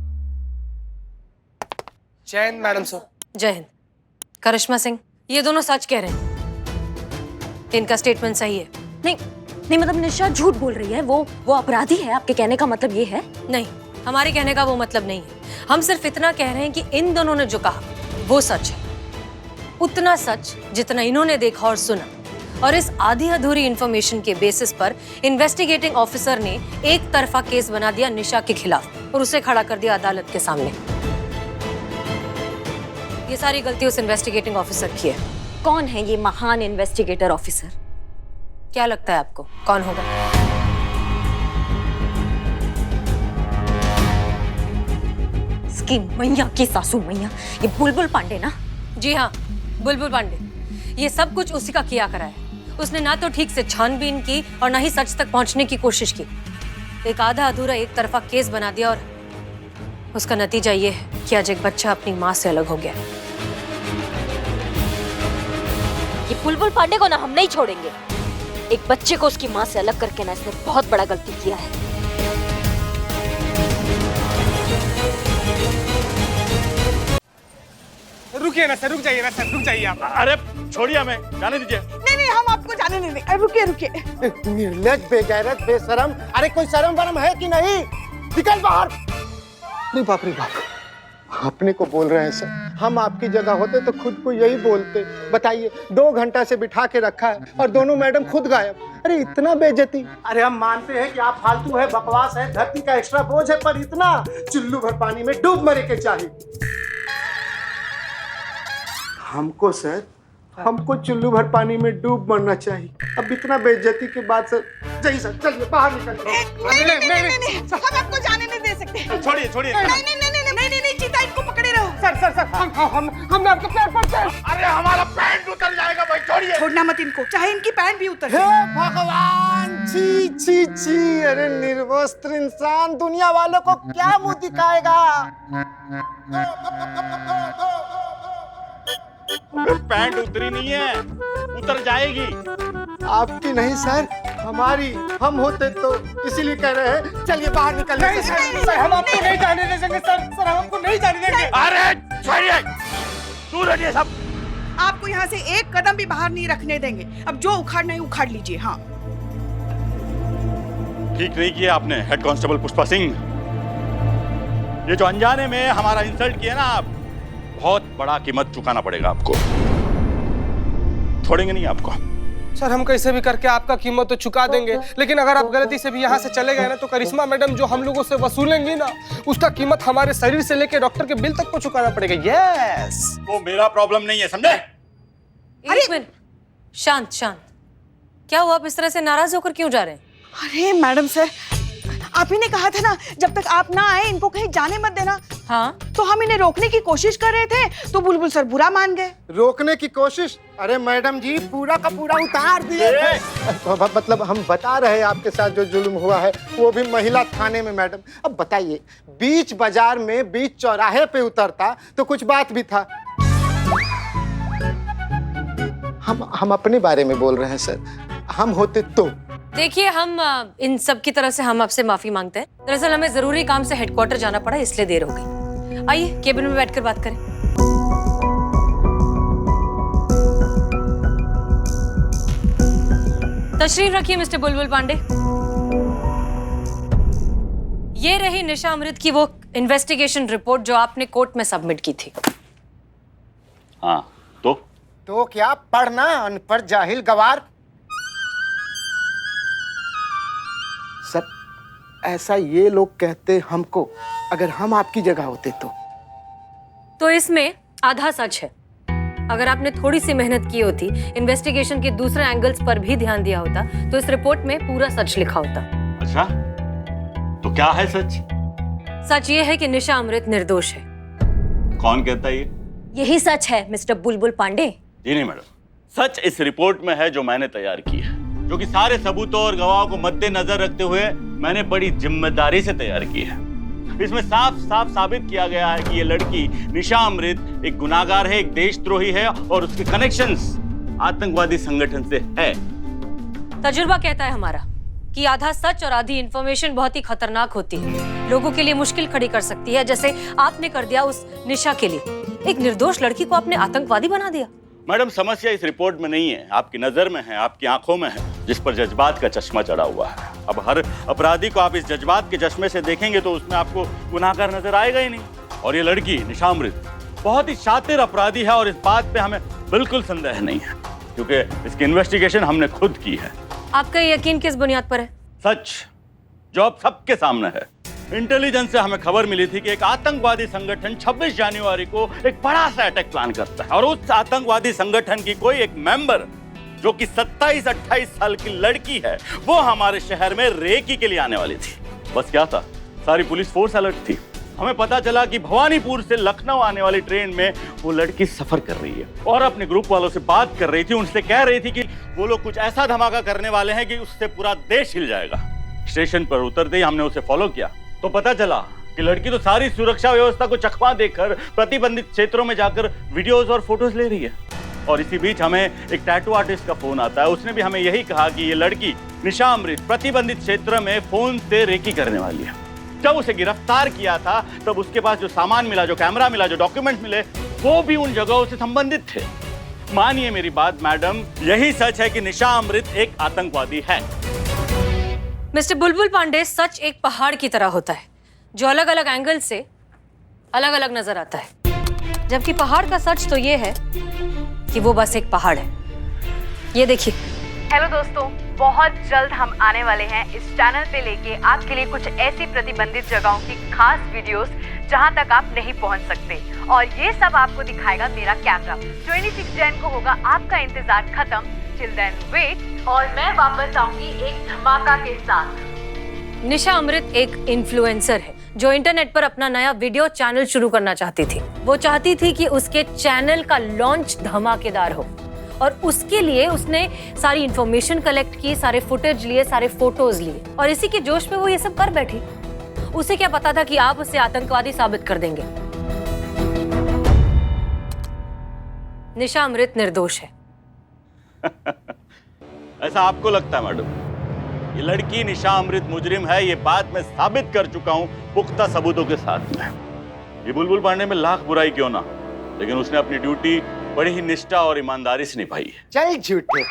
जय हिंद मैडम सर। जय हिंद। करिश्मा सिंह, ये दोनों सच कह रहे हैं, इनका स्टेटमेंट सही है। नहीं मतलब निशा झूठ बोल रही है। वो अपराधी है, आपके कहने का मतलब ये है? नहीं, हमारे कहने का वो मतलब नहीं है। हम सिर्फ इतना कह रहे हैं कि इन दोनों ने जो कहा वो सच है, उतना सच जितना इन्होंने देखा और सुना। और इस आधी अधूरी इंफॉर्मेशन के बेसिस पर इन्वेस्टिगेटिंग ऑफिसर ने एक तरफा केस बना दिया निशा के खिलाफ और उसे खड़ा कर दिया अदालत के सामने। ये सारी गलती उस इन्वेस्टिगेटिंग ऑफिसर की है। कौन है ये महान इन्वेस्टिगेटर ऑफिसर? क्या लगता है आपको कौन होगा? इसकी मैया की सासू मैया, ये बुलबुल पांडे ना? जी हाँ, बुलबुल पांडे। ये सब कुछ उसी का किया करा है। उसने ना तो ठीक से छानबीन की और ना ही सच तक पहुंचने की कोशिश की। एक आधा अधूरा एक तरफा केस बना दिया और उसका नतीजा ये है कि आज एक बच्चा अपनी माँ से अलग हो गया। ये बुलबुल पांडे को ना हम नहीं छोड़ेंगे। एक बच्चे को उसकी माँ से अलग करके ना इसने बहुत बड़ा गलती किया है। रुकिए ना सर, रुक जाइए ना सर, रुक जाइए आप। अरे छोड़िए हमें, जाने दीजिए। नहीं, हम आपको जाने नहीं देंगे। रुकिए। निर्लज, बेगैरत, बेशरम। अरे कोई शर्म वरम है कि नहीं? निकल बाहर। अरे बाप रे बाप, अपने को बोल रहे हैं सर। हम आपकी जगह होते तो खुद को यही बोलते। बताइए, 2 घंटा से बिठा के रखा है और दोनों मैडम खुद गायब। अरे इतना बेइज्जती। अरे हम मानते हैं कि आप फालतू है, बकवास है, धरती का एक्स्ट्रा बोझ है, पर इतना चुल्लू भर पानी में डूब मरे के चाहिए हमको सर। हमको चुल्लू भर पानी में डूब मरना चाहिए। अब इतना बेइज्जती के बाद सर, जाइए सर, चलिए बाहर निकल। नहीं, हम आपको जाने नहीं दे सकते। छोड़िए। नहीं, चीता, इनको पकड़े रहो। सर, हम आपको पैर पड़ते हैं। अरे हमारा पैंट उतर जाएगा भाई, छोड़िए। छोड़ना मत इनको, चाहे इनकी पैंट भी उतर हे भगवान, छी। अरे निर्वस्त्र इंसान दुनिया वालों को क्या मुंह दिखाएगा? पैंट उतरी नहीं है, उतर जाएगी। आपकी नहीं सर, हमारी। हम होते तो इसीलिए कह रहे हैं, चलिए बाहर निकल। नहीं सर, हम आपको नहीं जाने देंगे सर, हम आपको नहीं जाने देंगे। अरे छोड़िए, दूर हटिए सब। आपको यहाँ से एक कदम भी बाहर नहीं रखने देंगे। अब जो उखाड़ना है उखाड़ लीजिए। हाँ, ठीक नहीं किया आपने हेड कांस्टेबल पुष्पा सिंह। ये जो अनजाने में हमारा इंसल्ट किया ना आप, बहुत बड़ा कीमत चुकाना पड़ेगा आपको। छोड़ेंगे नहीं आपको। सर, हम कैसे भी करके आपका कीमत तो चुका देंगे, लेकिन अगर आप गलती से भी यहाँ से चले गए ना तो करिश्मा मैडम जो हम लोगों से वसूलेंगी ना, उसका कीमत हमारे शरीर से लेके डॉक्टर के बिल तक को चुकाना पड़ेगा। यस, वो मेरा प्रॉब्लम नहीं है, समझे? एक मिनट, शांत। क्या हुआ? आप इस तरह से नाराज होकर क्यों जा रहे हैं? अरे मैडम सर, आप ही ने कहा था ना जब तक आप ना आए इनको कहीं जाने मत देना। हाँ, तो हम इन्हें रोकने की कोशिश कर रहे थे तो बुलबुल सर बुरा मान गए। रोकने की कोशिश? अरे मैडम जी, पूरा का पूरा उतार दिए थे। मतलब हम बता रहे हैं आपके साथ जो जुल्म हुआ है, वो भी महिला थाने में मैडम। अब बताइए, बीच बाजार में बीच चौराहे पे उतरता तो कुछ बात भी था। हम अपने बारे में बोल रहे हैं सर। हम होते तो। देखिए, हम इन सब की तरफ से हम आपसे माफी मांगते हैं। दरअसल हमें जरूरी काम से हेडक्वार्टर जाना पड़ा, इसलिए देर हो गई। आइए केबिन में बैठकर बात करें। तशरीफ रखिए मिस्टर बुलबुल पांडे। ये रही निशा अमृत की वो इन्वेस्टिगेशन रिपोर्ट जो आपने कोर्ट में सबमिट की थी। हाँ, तो क्या पढ़ना अनपढ़ जाहिल गवार। सर, ऐसा ये लोग कहते हमको, अगर हम आपकी जगह होते तो इसमें आधा सच है। अगर आपने थोड़ी सी मेहनत की होती, इन्वेस्टिगेशन के दूसरे एंगल्स पर भी ध्यान दिया होता, तो इस रिपोर्ट में पूरा सच लिखा होता। अच्छा, तो क्या है सच? सच ये है कि निशा अमृत निर्दोष है। कौन कहता है ये? यही सच है मिस्टर बुलबुल पांडे। जी नहीं मैडम, सच इस रिपोर्ट में है जो मैंने तैयार की है, जो कि सारे सबूतों और गवाहों को मद्देनजर रखते हुए मैंने बड़ी जिम्मेदारी से तैयार की है। इसमें साफ साफ साबित किया गया है कि ये लड़की निशा अमृत एक गुनाहगार है, एक देशद्रोही है और उसके कनेक्शंस आतंकवादी संगठन से है। तजुर्बा कहता है हमारा कि आधा सच और आधी इंफॉर्मेशन बहुत ही खतरनाक होती है, लोगों के लिए मुश्किल खड़ी कर सकती है, जैसे आपने कर दिया उस निशा के लिए। एक निर्दोष लड़की को आपने आतंकवादी बना दिया। मैडम, समस्या इस रिपोर्ट में नहीं है, आपकी नजर में है, आपकी आंखों में है, जिस पर जज्बात का चश्मा चढ़ा हुआ है। अब हर अपराधी को आप इस जज्बात के चश्मे से देखेंगे तो उसमें आपको गुनाहगार नजर आएगा ही नहीं। और ये लड़की निशा अमृत बहुत ही शातिर अपराधी है और इस बात पे हमें बिल्कुल संदेह नहीं है, क्योंकि इसकी इन्वेस्टिगेशन हमने खुद की है। आपका यकीन किस बुनियाद पर है? सच जो अब सबके सामने है। इंटेलिजेंस से हमें खबर मिली थी कि एक आतंकवादी संगठन 26 जनवरी को एक बड़ा सा अटैक प्लान करता है और उस आतंकवादी संगठन की कोई एक मेंबर जो कि 27-28 साल की लड़की है, वो हमारे शहर में रेकी के लिए आने वाली थी। बस क्या था, सारी पुलिस फोर्स अलर्ट थी। हमें पता चला कि भवानीपुर से लखनऊ आने वाली ट्रेन में वो लड़की सफर कर रही है और अपने ग्रुप वालों से बात कर रही थी, उनसे कह रही थी कि वो लोग कुछ ऐसा धमाका करने वाले हैं कि उससे पूरा देश हिल जाएगा। स्टेशन पर उतरते ही हमने उसे फॉलो किया तो पता चला कि लड़की तो सारी सुरक्षा व्यवस्था को चकमा देकर प्रतिबंधित क्षेत्रों में जाकर वीडियोस और फोटोज ले रही है। और इसी बीच हमें एक टैटू आर्टिस्ट का फोन आता है, उसने भी हमें यही कहा कि ये लड़की निशा अमृत प्रतिबंधित क्षेत्र में फोन से रेकी करने वाली है। जब उसे गिरफ्तार किया था तब उसके पास जो सामान मिला, जो कैमरा मिला, जो डॉक्यूमेंट मिले, वो भी उन जगहों से संबंधित थे। मानिए मेरी बात मैडम, यही सच है कि निशा अमृत एक आतंकवादी है। मिस्टर बुलबुल पांडे, सच एक पहाड़ की तरह होता है जो अलग अलग एंगल से अलग अलग नजर आता है, जबकि पहाड़ का सच तो ये है कि वो बस एक पहाड़ है। ये देखिए। हेलो दोस्तों, बहुत जल्द हम आने वाले हैं इस चैनल पे लेके आपके लिए कुछ ऐसी प्रतिबंधित जगहों की खास वीडियोस जहां तक आप नहीं पहुंच सकते, और ये सब आपको दिखाएगा मेरा कैमरा। 26 जैन को होगा आपका इंतजार खत्म। टिल देन वेट, और मैं वापस आऊंगी एक धमाका के साथ। निशा अमृत एक इन्फ्लुएंसर है जो इंटरनेट पर अपना नया वीडियो चैनल शुरू करना चाहती थी। वो चाहती थी कि उसके चैनल का लॉन्च धमाकेदार हो, और उसके लिए उसने सारी इंफॉर्मेशन कलेक्ट की, सारे फुटेज लिए, सारे फोटोज लिए, और इसी के जोश में वो ये सब कर बैठी। उसे क्या पता था कि आप उसे आतंकवादी साबित कर देंगे। निशा अमृत निर्दोष है। ऐसा आपको लगता है मैडम? ये लड़की निशा अमृत मुजरिम है, ये बात मैं साबित कर चुका हूं पुख्ता सबूतों के साथ में। ये बुलबुल पांडे में लाख बुराई क्यों ना, लेकिन उसने अपनी ड्यूटी बड़ी ही निष्ठा और ईमानदारी से निभाई है। चल झूठे।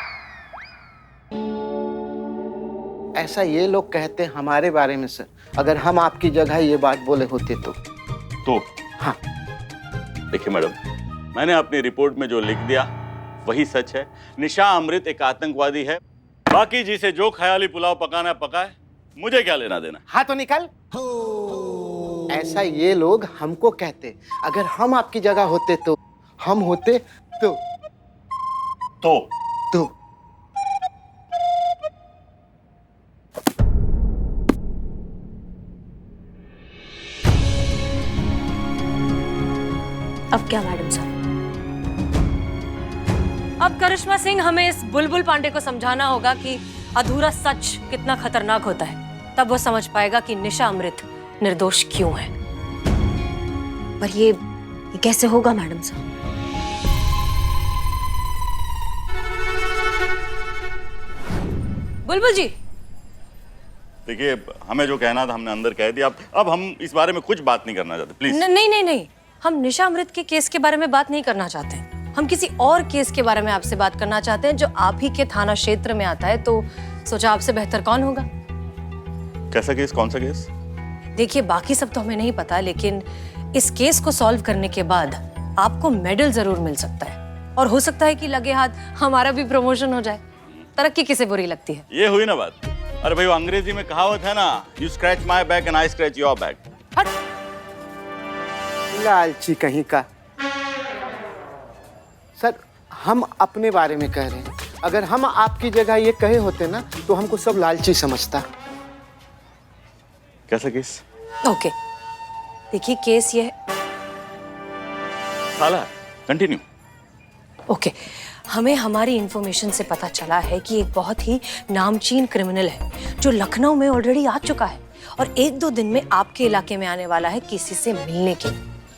ऐसा ये लोग कहते हैं हमारे बारे में सर, अगर हम आपकी जगह ये बात बोले होते तो हाँ। देखिए मैडम, मैंने अपनी रिपोर्ट में जो लिख दिया वही सच है। निशा अमृत एक आतंकवादी है। बाकी जिसे जो ख्याली पुलाव पकाना पकाए, मुझे क्या लेना देना। हाँ तो निकल। ऐसा ये लोग हमको कहते, अगर हम आपकी जगह होते तो हम होते तो अब क्या मैडम साहब? अब करिश्मा सिंह, हमें इस बुलबुल पांडे को समझाना होगा कि अधूरा सच कितना खतरनाक होता है। तब वो समझ पाएगा कि निशा अमृत निर्दोष क्यों है। पर ये कैसे होगा मैडम साहब? बुलबुल जी, देखिए हमें जो कहना था हमने अंदर कह दिया, अब हम इस बारे में कुछ बात नहीं करना चाहते, प्लीज। नहीं नहीं नहीं, हम निशा अमृत के केस के बारे में बात नहीं करना चाहते हैं। हम किसी और केस के बारे में आपसे बात करना चाहते हैं जो आप ही के थाना क्षेत्र में आता है, तो सोचा आपसे बेहतर कौन होगा। कैसा केस, कौन सा केस? देखिए बाकी सब तो हमें नहीं पता, लेकिन इस केस को सॉल्व करने के बाद आपको मेडल जरूर मिल सकता है, और हो सकता है कि लगे हाथ हमारा भी प्रमोशन हो जाए। तरक्की किसे बुरी लगती है? ये हुई ना बात। अरे भाई वो अंग्रेजी में कहावत है ना, you scratch my back and I scratch your back. लालची कहीं का। सर हम अपने बारे में कह रहे हैं, अगर हम आपकी जगह ये कहे होते ना तो हमको सब लालची समझता। कैसा केस? ओके, देखिए केस ये साला कंटिन्यू। ओके, हमें हमारी इंफॉर्मेशन से पता चला है कि एक बहुत ही नामचीन क्रिमिनल है जो लखनऊ में ऑलरेडी आ चुका है और 1-2 दिन में आपके इलाके में आने वाला है किसी से मिलने के।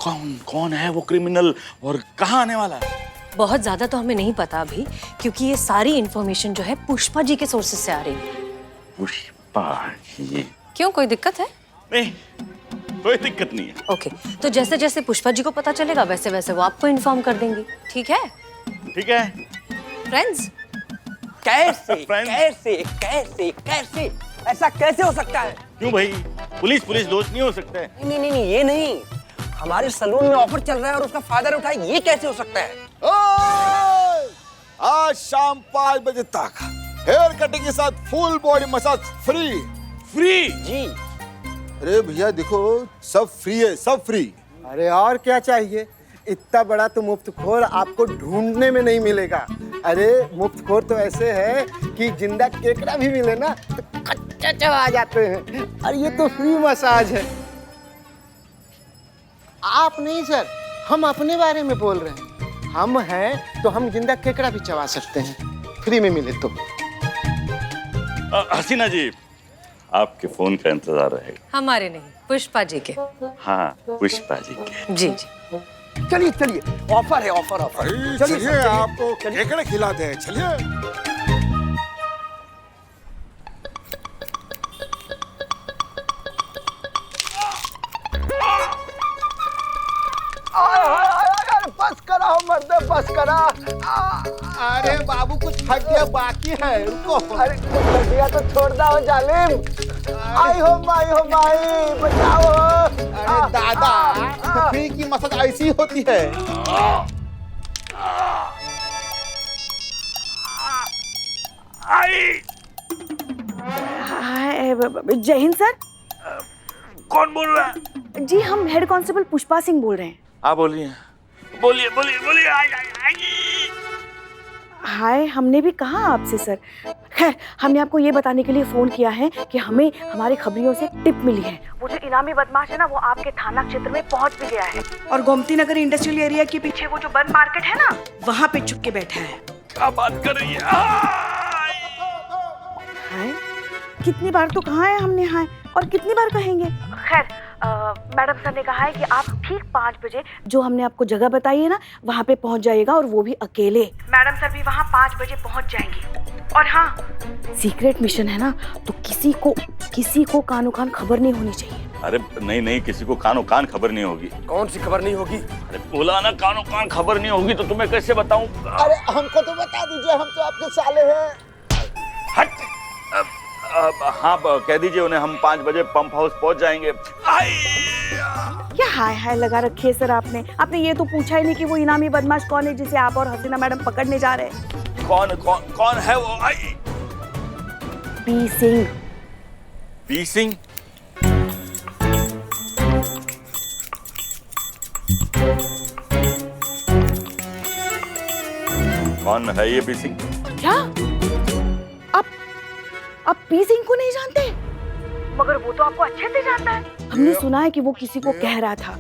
कौन है वो क्रिमिनल और कहाँ आने वाला है? बहुत ज्यादा तो हमें नहीं पता अभी, क्योंकि ये सारी इंफॉर्मेशन जो है पुष्पा जी के सोर्सेज से आ रही है। पुष्पा जी? क्यों, कोई दिक्कत है? नहीं, कोई दिक्कत नहीं है। ओके, तो जैसे जैसे पुष्पा जी को पता चलेगा वैसे वैसे वो आपको इन्फॉर्म कर देंगी, ठीक है? ठीक है फ्रेंड्स। कैसे कैसे कैसे कैसे ऐसा कैसे हो सकता है? क्यों भाई, पुलिस दोस्त नहीं हो सकता है? नहीं नहीं नहीं, ये नहीं, हमारे सलून में ऑफर चल रहा है और उसका फायदा उठाए, ये कैसे हो सकता है? आज शाम 5 बजे तक हेयर कटिंग के साथ फुल बॉडी मसाज फ्री जी। अरे भैया देखो, सब फ्री है, सब फ्री। अरे और क्या चाहिए, इतना बड़ा तो मुफ्तखोर आपको ढूंढने में नहीं मिलेगा। अरे मुफ्तखोर तो ऐसे है कि जिंदा केकड़ा भी मिले ना तो कच्चा चबा जाते हैं, और ये तो फ्री मसाज है। आप नहीं सर, हम अपने बारे में बोल रहे हैं। हम हैं तो हम जिंदा केकड़ा भी चबा सकते हैं, फ्री में मिले तो। हसीना जी, आपके फोन का इंतजार रहेगा। हमारे नहीं, पुष्पा जी के। हाँ, पुष्पा जी के। जी जी। चलिए चलिए, ऑफर है, ऑफर ऑफर। चलिए आपको केकड़े खिलाते हैं, चलिए। बस कराओ मर्दे, बस करा। अरे बाबू कुछ हड्डियां बाकी है, रुको। अरे हड्डियां तो छोड़ दो जालिम। आई हो माई, बचाओ। अरे दादा, फ्री की मसाज ऐसी होती है। जय हिंद सर। कौन बोल रहा है? जी हम हेड कांस्टेबल पुष्पा सिंह बोल रहे हैं। आप बोलिए बोलिए। हाय, हमने भी कहा आपसे सर। खैर, हमने आपको ये बताने के लिए फोन किया है कि हमें हमारे खबरियों से एक टिप मिली है। वो जो इनामी बदमाश है ना, वो आपके थाना क्षेत्र में पहुंच भी गया है और गोमती नगर इंडस्ट्रियल एरिया के पीछे वो जो बंद मार्केट है ना, वहाँ पे छुप के बैठा है। क्या बात कर रही है? हाय, कितनी बार तो कहा है हमने हाय, और कितनी बार कहेंगे। खैर, मैडम सर ने कहा है कि आप ठीक 5 बजे जो हमने आपको जगह बताई है ना, वहाँ पे पहुँच जाइएगा, और वो भी अकेले। मैडम सर भी वहाँ 5 बजे पहुँच जाएंगी। और हाँ, सीक्रेट मिशन है ना, तो किसी को कानो कान खबर नहीं होनी चाहिए। अरे नहीं, किसी को कानो कान खबर नहीं होगी। कौन सी खबर नहीं होगी? अरे बोला ना, कानो कान खबर नहीं होगी तो तुम्हें कैसे बताऊं? अरे हमको तो बता दीजिए, हम तो आपके साले हैं। हट। हाँ, कह दीजिए उन्हें हम 5 बजे पंप हाउस पहुंच जाएंगे। क्या हाय हाय लगा रखी है सर आपने ये तो पूछा ही नहीं कि वो इनामी बदमाश कौन है जिसे आप और हसीना मैडम पकड़ने जा रहे हैं। कौन है वो? पी सिंह। पी सिंह? कौन है ये पी सिंह? क्या आप पी सिंह को नहीं जानते? मगर वो तो आपको अच्छे से जानता है। हमने सुना है कि वो किसी को कह रहा था,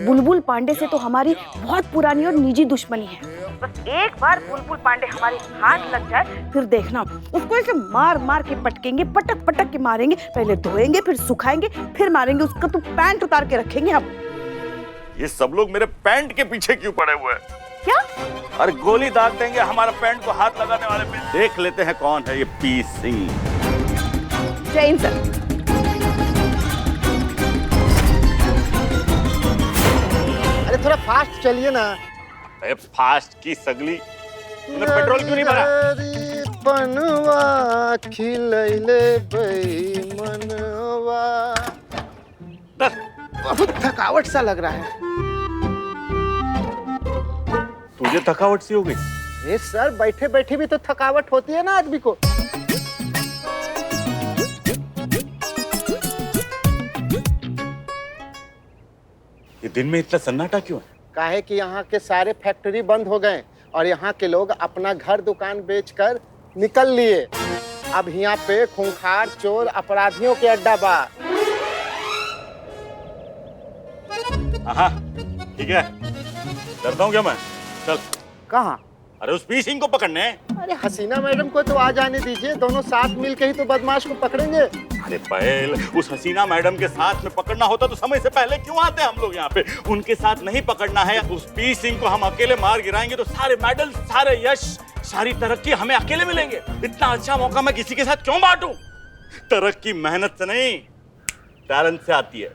बुलबुल पांडे से तो हमारी बहुत पुरानी और निजी दुश्मनी है। बस एक बार बुलबुल पांडे हमारे हाथ लग जाए, फिर देखना उसको ऐसे मार मार के पटकेंगे, पटक पटक के मारेंगे। पहले धोएंगे, फिर सुखाएंगे, फिर मारेंगे। उसका तो पैंट उतार के रखेंगे हम। ये सब लोग मेरे पैंट के पीछे क्यों पड़े हुए हैं? क्या? अरे गोली दाग देंगे हमारा पैंट को हाथ लगाने वाले पे। देख लेते हैं कौन है ये पी सिंह। जय हिंद सर। अरे थोड़ा फास्ट चलिए ना। अरे फास्ट की सगली, तूने पेट्रोल क्यों नहीं भरा? बनवा खिलैले मनवा। बहुत थकावट सा लग रहा है। तुझे थकावट सी हो गई? ये सर बैठे बैठे भी तो थकावट होती है ना आदमी को। ये दिन में इतना सन्नाटा क्यों है? काहे कि यहाँ के सारे फैक्ट्री बंद हो गए और यहाँ के लोग अपना घर दुकान बेचकर निकल लिए। अब यहाँ पे खूंखार चोर अपराधियों के अड्डा बा। हाँ ठीक है, डरता हूँ क्या मैं? चल। कहाँ? अरे उस पी सिंह को पकड़ने। अरे हसीना मैडम को तो आ जाने दीजिए, दोनों साथ मिलके ही तो बदमाश को पकड़ेंगे। अरे पहल, उस हसीना मैडम के साथ में पकड़ना होता तो समय से पहले क्यों आते हम लोग यहाँ पे? उनके साथ नहीं पकड़ना है। उस पी सिंह को हम अकेले मार गिराएंगे तो सारे मेडल, सारे यश, सारी तरक्की हमें अकेले मिलेंगे। इतना अच्छा मौका मैं किसी के साथ क्यों बांटूं? तरक्की मेहनत से नहीं, टैलेंट से आती है।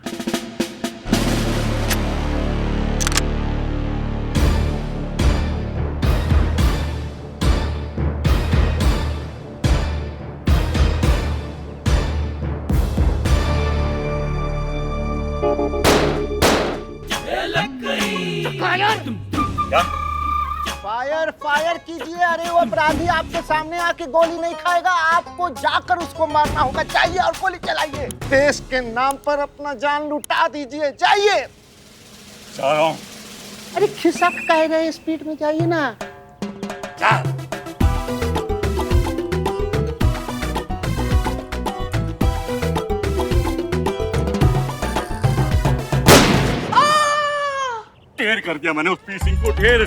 क्या? फायर फायर कीजिए। अरे वो अपराधी आपके सामने आके गोली नहीं खाएगा, आपको जाकर उसको मारना होगा। चाहिए और गोली चलाइए। देश के नाम पर अपना जान लुटा दीजिए। जाइए। जा रहा हूं। अरे खिसक कह रहे, स्पीड में जाइए ना। जा। ढेर कर दिया मैंने उस पी सिंह को, ढेर।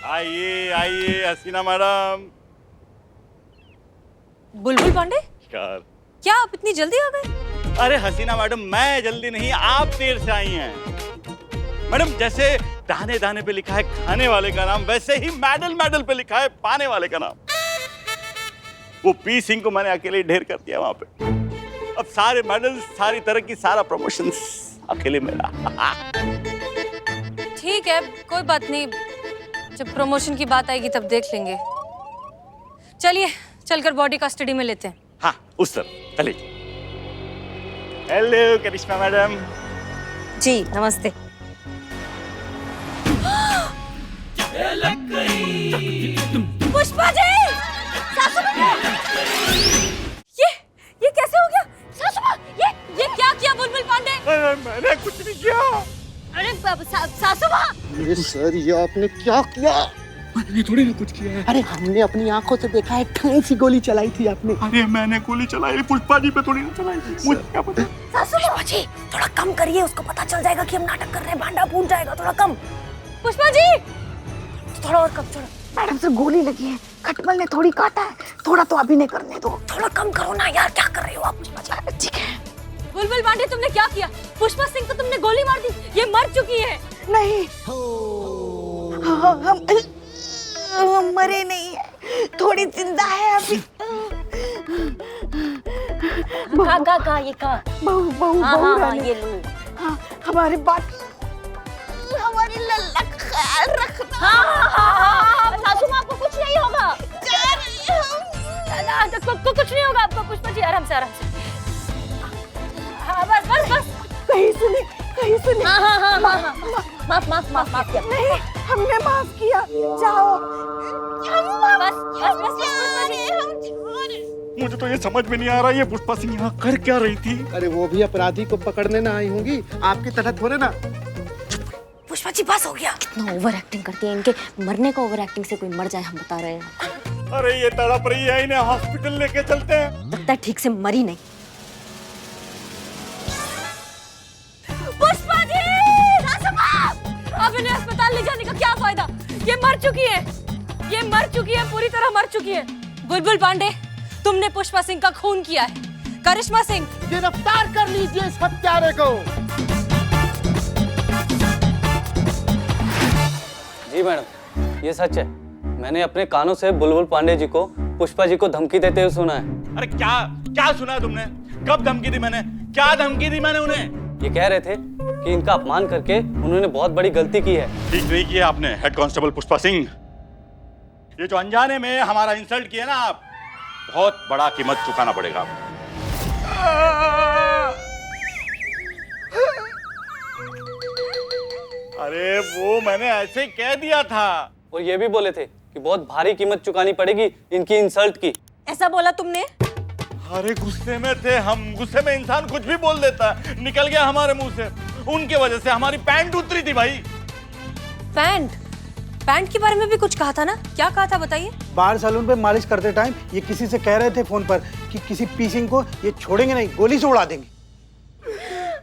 आइए आइए हसीना मैडम। बुलबुल पांडे, यार क्या आप इतनी जल्दी आ गए? अरे हसीना मैडम, मैं जल्दी नहीं, आप देर से आई हैं। मैडम जैसे दाने दाने पे लिखा है खाने वाले का नाम, वैसे ही मेडल मेडल पे लिखा है पाने वाले का नाम। वो पी सिंह को मैंने अकेले ढेर कर दिया वहां पे। अब सारे मेडल, सारी तरह की सारा प्रमोशंस अकेले मेरा। ठीक है, कोई बात नहीं, जब प्रमोशन की बात आएगी तब देख लेंगे। चलिए चलकर बॉडी कस्टडी में लेते हैं। हाँ उस तरफ चलिए। हेलो करिश्मा मैडम। जी नमस्ते। पुष्पा जी, सासू माँ, ये कैसे हो गया? सासू माँ, ये क्या किया बुलबुल पांडे? मैंने कुछ नहीं किया। अरे सासू माँ। ये सर, ये आपने क्या किया? मैंने थोड़ी ना कुछ किया है। अरे हमने अपनी आंखों से देखा है, कहीं सी गोली चलाई थी आपने। अरे मैंने गोली चलाई पुष्पा जी पे थोड़ी ना चलाई थी। मुझे क्या पता? पुष्पा जी थोड़ा कम करिए, उसको पता चल जाएगा कि हम नाटक कर रहे हैं, भांडा फूट जाएगा। थोड़ा कम। पुष्पा जी थोड़ा और कम। थोड़ा मैडम से गोली लगी है, खटमल ने थोड़ी काटा है, थोड़ा तो अभी नहीं करने दो। थोड़ा कम करो ना यार, क्या कर रहे हो आप? पुष्पा जी ठीक है। बुलबुल पांडे तुमने क्या किया? पुष्पा सिंह को तुमने गोली मार दी, ये मर चुकी है। नहीं, हम मरे नहीं है, थोड़ी जिंदा है अभी। का ये का बहू ये लो। हाँ, हमारे बात, हमारी लल्ला का ख्याल रखना। हाँ, सासू माँ, आपको कुछ नहीं होगा। कुछ नहीं होगा आपको। पुष्पा जी आराम से आराम से। हाँ बस। कहीं सुने। हाँ। माफ किया। नहीं, हमने माफ किया। जाओ। मुझे तो ये समझ में नहीं आ रहा, ये पुष्पा सिंह यहाँ कर क्या रही थी? अरे वो भी अपराधी को पकड़ने ना आई होंगी, आपकी तरह थोड़े ना। पुष्पा जी बस हो गया। कितना ओवर एक्टिंग करती है, इनके मरने का ओवर एक्टिंग से कोई मर जाए, हम बता रहे हैं। अरे ये तड़प रही है, इन्हें हॉस्पिटल लेके चलते हैं। लगता है ठीक से मरी नहीं। पुष्पा जी, अब इन्हें अस्पताल ले जाने का क्या फायदा? ये मर चुकी है, पूरी तरह मर चुकी है। बुलबुल पांडे, तुमने पुष्पा सिंह का खून किया है। करिश्मा सिंह, गिरफ्तार कर लीजिए इस हत्यारे को। जी मैडम, ये सच है। मैंने अपने कानों से बुलबुल पांडे जी को पुष्पा जी को धमकी देते हुए सुना है। अरे क्या क्या सुना है तुमने? कब धमकी दी मैंने? क्या धमकी दी मैंने उन्हें? ये कह रहे थे कि इनका अपमान करके उन्होंने बहुत बड़ी गलती की है। ठीक नहीं किया आपने हेड कांस्टेबल पुष्पा सिंह। ये जो अनजाने में हमारा इंसल्ट किया ना आप, बहुत बड़ा कीमत चुकाना पड़ेगा। अरे वो मैंने ऐसे कह दिया था। और ये भी बोले थे कि बहुत भारी कीमत चुकानी पड़ेगी इनकी इंसल्ट की। ऐसा बोला तुमने? अरे गुस्से में थे हम, गुस्से में इंसान कुछ भी बोल देता है, निकल गया हमारे मुंह से। उनके वजह से हमारी पैंट उतरी थी भाई। पैंट के बारे में भी कुछ कहा था ना? क्या कहा था बताइए? बाहर सैलून पे मालिश करते टाइम ये किसी से कह रहे थे फोन पर कि किसी पीसिंग को ये छोड़ेंगे नहीं, गोली से उड़ा देंगे।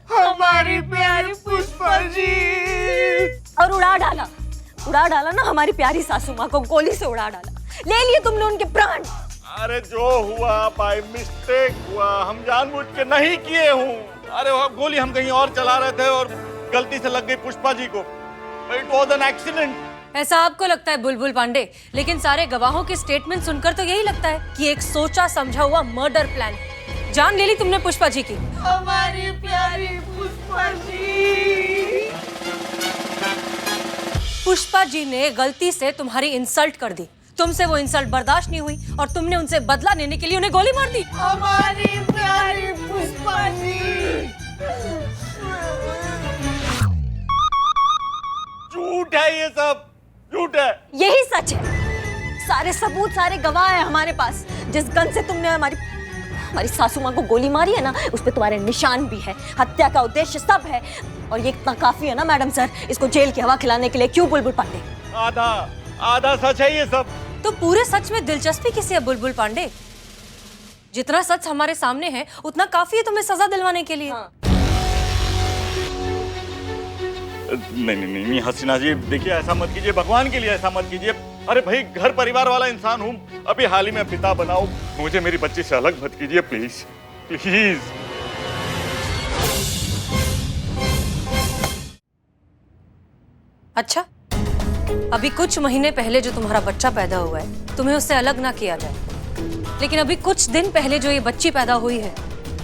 हमारी प्यारी पुष्पा जी। और उड़ा डाला ना हमारी प्यारी सासू माँ को, गोली से उड़ा डाला। ले लिए तुमने उनके प्राण। अरे जो हुआ बाय मिस्टेक हुआ, हम जानबूझ के नहीं किए हूँ। अरे वो गोली हम कहीं और चला रहे थे और गलती से लग गई पुष्पा जी को। It was an accident. ऐसा आपको लगता है बुलबुल पांडे, लेकिन सारे गवाहों के स्टेटमेंट सुनकर तो यही लगता है कि एक सोचा समझा हुआ मर्डर प्लान। जान ले ली तुमने पुष्पा जी की। हमारी प्यारी पुष्पा जी। पुष्पा जी ने गलती से तुम्हारी इंसल्ट कर दी, तुमसे वो इंसल्ट बर्दाश्त नहीं हुई और तुमने उनसे बदला लेने के लिए उन्हें गोली मार दी। हमारी प्यारी पुष्पा जी। झूठ है ये सब, झूठ है। यही सच है। सारे सबूत, सारे गवाह हैं हमारे पास। जिस गन से तुमने हमारी सासू माँ को गोली मारी है ना, उस पे तुम्हारे निशान भी है, हत्या का उद्देश्य सब है। और ये इतना काफी है ना मैडम सर, इसको जेल की हवा खिलाने के लिए। क्यों बुलबुल पांडे? आधा सच है ये सब। तो पूरे सच में दिलचस्पी किसी है बुलबुल पांडे? जितना सच हमारे सामने है उतना काफी है तुम्हें सजा दिलवाने के लिए। हाँ। नहीं हसीना जी, देखिए ऐसा मत कीजिए, भगवान के लिए ऐसा मत कीजिए। अरे भाई घर परिवार वाला इंसान हूँ, अभी हाल ही में पिता बनाऊं, मुझे मेरी बच्ची से अलग मत कीजिए प्लीज प्लीज। अच्छा, अभी कुछ महीने पहले जो तुम्हारा बच्चा पैदा हुआ है तुम्हें उससे अलग ना किया जाए, लेकिन अभी कुछ दिन पहले जो ये बच्ची पैदा हुई है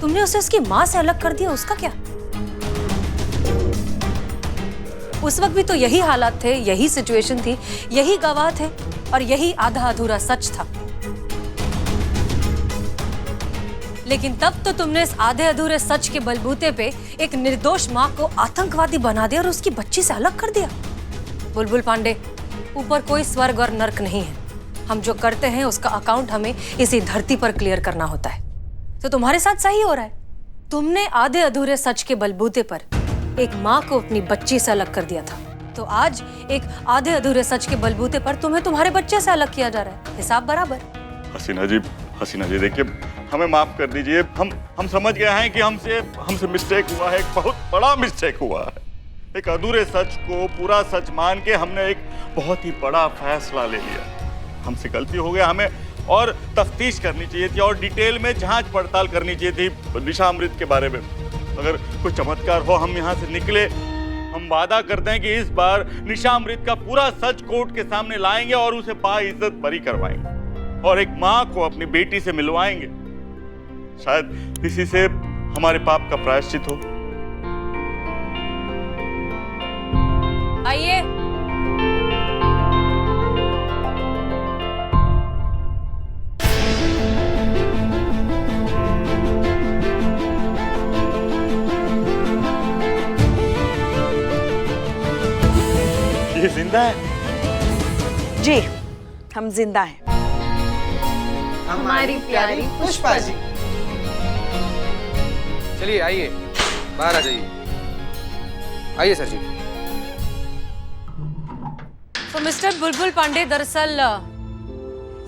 तुमने उसे उसकी माँ से अलग कर दिया, उसका क्या? उस वक्त भी तो यही हालात थे, यही सिचुएशन थी, यही गवाह थे और यही आधा अधूरा सच था। लेकिन तब तो तुमने इस आधे अधूरे सच के बलबूते पे एक निर्दोष माँ को आतंकवादी बना दिया और उसकी बच्ची से अलग कर दिया। बुलबुल पांडे, ऊपर कोई स्वर्ग और नर्क नहीं है। हम जो करते हैं उसका अकाउंट हमें इसी धरती पर क्लियर करना होता है। तो तुम्हारे साथ सही हो रहा है। तुमने आधे अधूरे सच के बलबूते पर एक माँ को अपनी बच्ची से अलग कर दिया था, तो आज एक आधे अधूरे सच के बलबूते पर तुम्हें तुम्हारे बच्चे से अलग किया जा रहा है। हिसाब बराबर। हसीना जी देखिए, हमें माफ कर दीजिए। हम समझ गए हैं कि हमसे मिस्टेक हुआ है, एक बहुत बड़ा मिस्टेक हुआ है। एक अधूरे सच को पूरा सच मान के हमने एक बहुत ही बड़ा फैसला ले लिया। हमसे गलती हो गया, हमें और तफ्तीश करनी चाहिए थी और डिटेल में जांच पड़ताल करनी चाहिए थी निशा अमृत के बारे में। अगर कोई चमत्कार हो हम यहाँ से निकले, हम वादा करते हैं कि इस बार निशा अमृत का पूरा सच कोर्ट के सामने लाएंगे और उसे बाइज्जत बरी करवाएंगे और एक माँ को अपनी बेटी से मिलवाएंगे। शायद इसी से हमारे पाप का प्रायश्चित हो। आइए। ये जिंदा है? जी, हम जिंदा हैं। हमारी प्यारी पुष्पा जी। चलिए आइए, बाहर आ जाइए। आइए सर जी। तो मिस्टर बुलबुल पांडे, दरअसल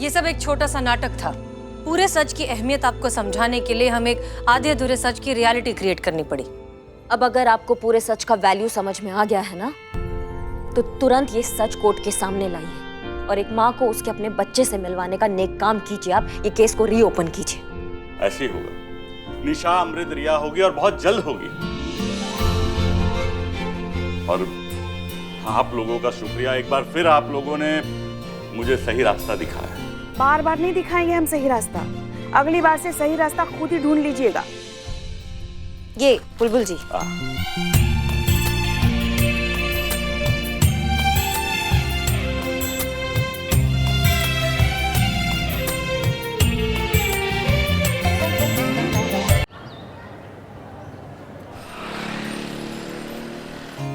ये सब एक छोटा सा नाटक था। पूरे सच की अहमियत आपको समझाने के लिए हमें एक आधे अधूरे सच की रियलिटी क्रिएट करनी पड़ी। अब अगर आपको पूरे सच का वैल्यू समझ में आ गया है ना, तो तुरंत ये सच कोर्ट के सामने लाइए और एक माँ को उसके अपने बच्चे से मिलवाने का नेक काम कीजिए। आप ये केस को रीओपन कीजिए। ऐसे ही होगा, निशा अमृत रिया होगी और बहुत जल्द होगी। और आप लोगों का शुक्रिया, एक बार फिर आप लोगों ने मुझे सही रास्ता दिखाया। बार बार नहीं दिखाएंगे हम सही रास्ता, अगली बार से सही रास्ता खुद ही ढूंढ लीजिएगा। ये बुलबुल जी,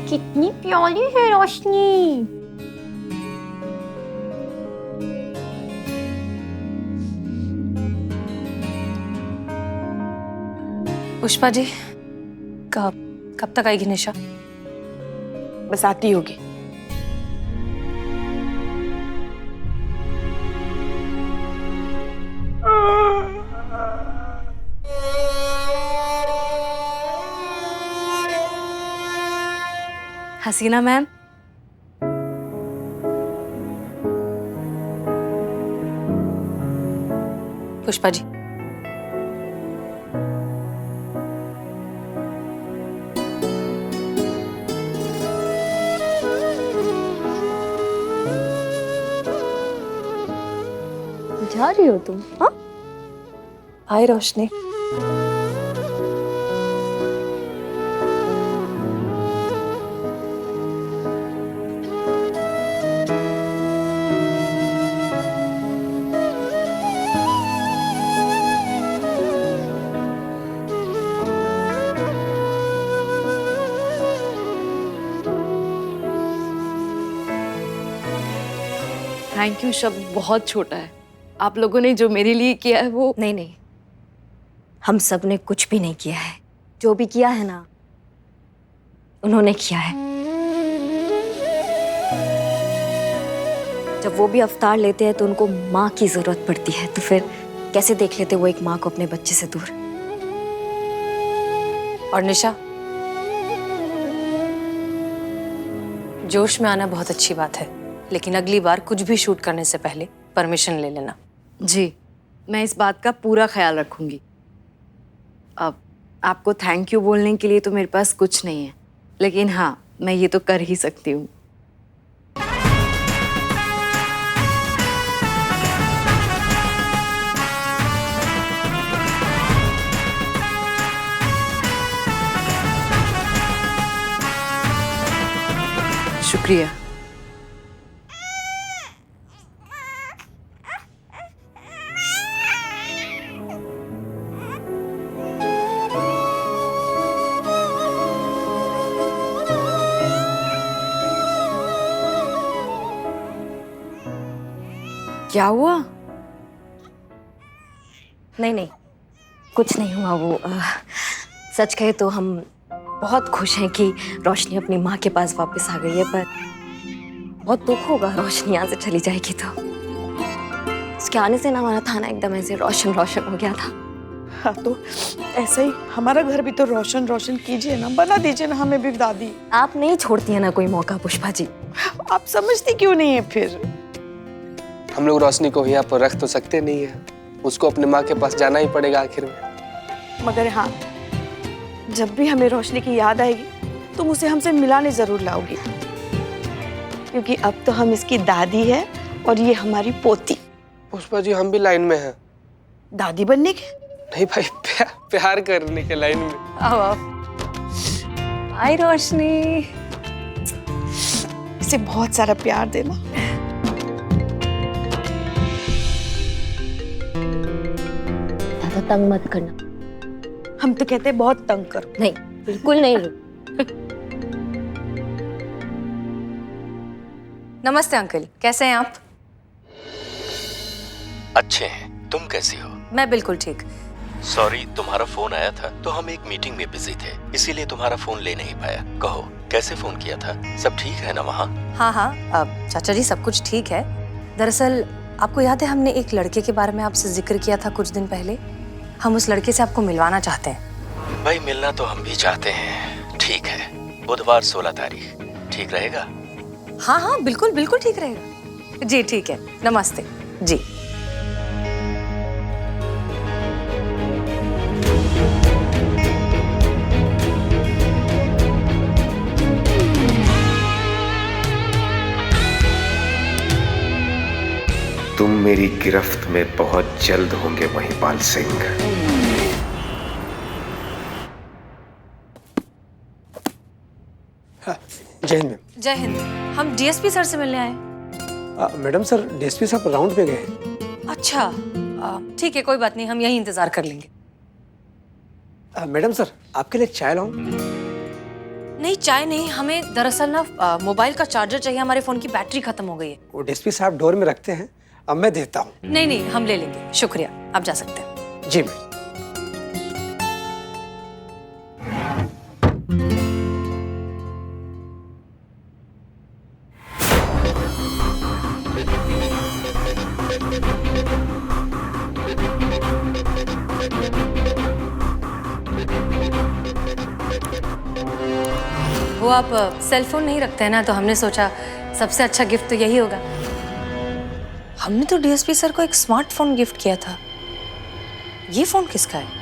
कितनी प्यारी है रोशनी। पुष्पा जी, कब तक आएगी निशा? बस आती होगी। हसीना मैम, पुष्पा जी, जा रही हो तुम? हाँ, हाय रोशनी। थैंक यू शब्द बहुत छोटा है। आप लोगों ने जो मेरे लिए किया है वो नहीं, हम सब ने कुछ भी नहीं किया है। जो भी किया है ना, उन्होंने किया है। जब वो भी अवतार लेते हैं तो उनको माँ की जरूरत पड़ती है, तो फिर कैसे देख लेते वो एक माँ को अपने बच्चे से दूर। और निशा, जोश में आना बहुत अच्छी बात है, लेकिन अगली बार कुछ भी शूट करने से पहले परमिशन ले लेना। जी, मैं इस बात का पूरा ख्याल रखूंगी। अब आपको थैंक यू बोलने के लिए तो मेरे पास कुछ नहीं है, लेकिन हाँ, मैं ये तो कर ही सकती हूँ। शुक्रिया। क्या हुआ? नहीं, कुछ नहीं हुआ। वो सच कहे तो हम बहुत खुश हैं कि रोशनी अपनी माँ के पास वापस आ गई है, पर बहुत दुख होगा रोशनी यहाँ से चली जाएगी तो। उसके आने से ना हमारा थाना एकदम ऐसे रोशन रोशन हो गया था। हाँ, तो ऐसे ही हमारा घर भी तो रोशन रोशन कीजिए ना, बना दीजिए ना हमें भी दादी। आप नहीं छोड़ती है ना कोई मौका पुष्पा जी। आप समझती क्यों नहीं है फिर? हम लोग रोशनी को यहाँ पर रख तो सकते नहीं है, उसको अपने माँ के पास जाना ही पड़ेगा आखिर में। मगर हाँ, जब भी हमें रोशनी की याद आएगी तुम उसे हमसे मिलाने जरूर लाओगी, क्योंकि अब तो हम इसकी दादी है और ये हमारी पोती। पुष्पा जी, हम भी लाइन में हैं। दादी बनने के? नहीं भाई, प्यार करने के लाइन में। आओ। हाय रोशनी, इसे बहुत सारा प्यार देना। तंग मत करना। हम तो कहते हैं बहुत तंग करो। नहीं, बिल्कुल नहीं। नमस्ते अंकल, कैसे हैं आप? अच्छे हैं, तुम कैसी हो? मैं बिल्कुल ठीक। सॉरी, तुम्हारा फोन आया था तो हम एक मीटिंग में बिजी थे, इसीलिए तुम्हारा फोन ले नहीं पाया। कहो, कैसे फोन किया था? सब ठीक है ना वहाँ? हाँ, अब चाचा जी सब कुछ ठीक है। दरअसल आपको याद है हमने एक लड़के के बारे में आपसे जिक्र किया था कुछ दिन पहले? हम उस लड़के से आपको मिलवाना चाहते हैं। भाई, मिलना तो हम भी चाहते हैं। ठीक है, बुधवार 16 तारीख ठीक रहेगा? हाँ, बिल्कुल ठीक रहेगा जी। ठीक है, नमस्ते जी। तुम मेरी गिरफ्त में बहुत जल्द होंगे महिपाल सिंह। जय हिंद मैम। जय हिंद। हम डीएसपी सर से मिलने आए। मैडम सर डीएसपी साहब राउंड पे गए हैं। अच्छा ठीक है, कोई बात नहीं, हम यहीं इंतजार कर लेंगे। मैडम सर आपके लिए चाय लाऊं? नहीं, चाय नहीं, हमें दरअसल ना मोबाइल का चार्जर चाहिए, हमारे फोन की बैटरी खत्म हो गई है। वो डीएसपी साहब डोर में रखते हैं, अब मैं देता हूँ। नहीं नहीं, हम ले लेंगे, शुक्रिया, आप जा सकते हैं। जी मैम। वो आप सेल फोन नहीं रखते हैं ना, तो हमने सोचा सबसे अच्छा गिफ्ट तो यही होगा। हमने तो डीएसपी सर को एक स्मार्टफोन गिफ्ट किया था, ये फोन किसका है?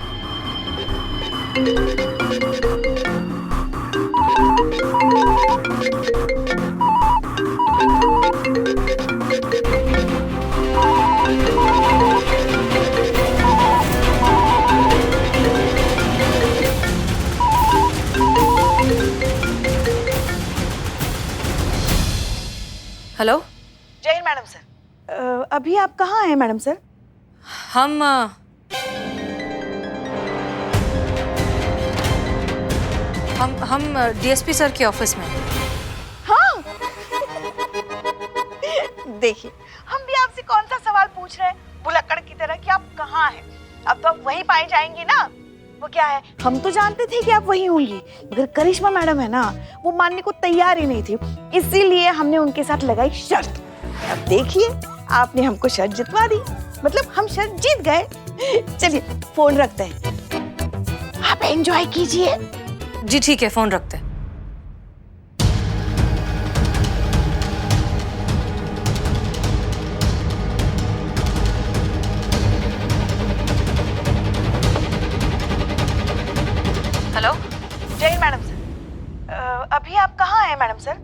हेलो। जय हिंद मैडम सर। अभी आप कहाँ हैं मैडम सर? हम डीएसपी सर के ऑफिस में। हाँ देखिए, हम भी आपसे कौन सा सवाल पूछ रहे हैं बुलक्कड़ की तरह कि आप कहाँ हैं। अब तो आप वहीं पाए जाएंगे ना। वो क्या है, हम तो जानते थे कि आप वहीं होंगी, मगर करिश्मा मैडम है ना, वो मानने को तैयार ही नहीं थी, इसीलिए हमने उनके साथ लगाई शर्त। अब देखिए, आपने हमको शर्त जितवा दी, मतलब हम शर्त जीत गए। चलिए फोन रखते हैं, आप एंजॉय कीजिए। जी ठीक है, फोन रखते हैं। हेलो। जय हिंद मैडम सर। अभी आप कहाँ हैं मैडम सर?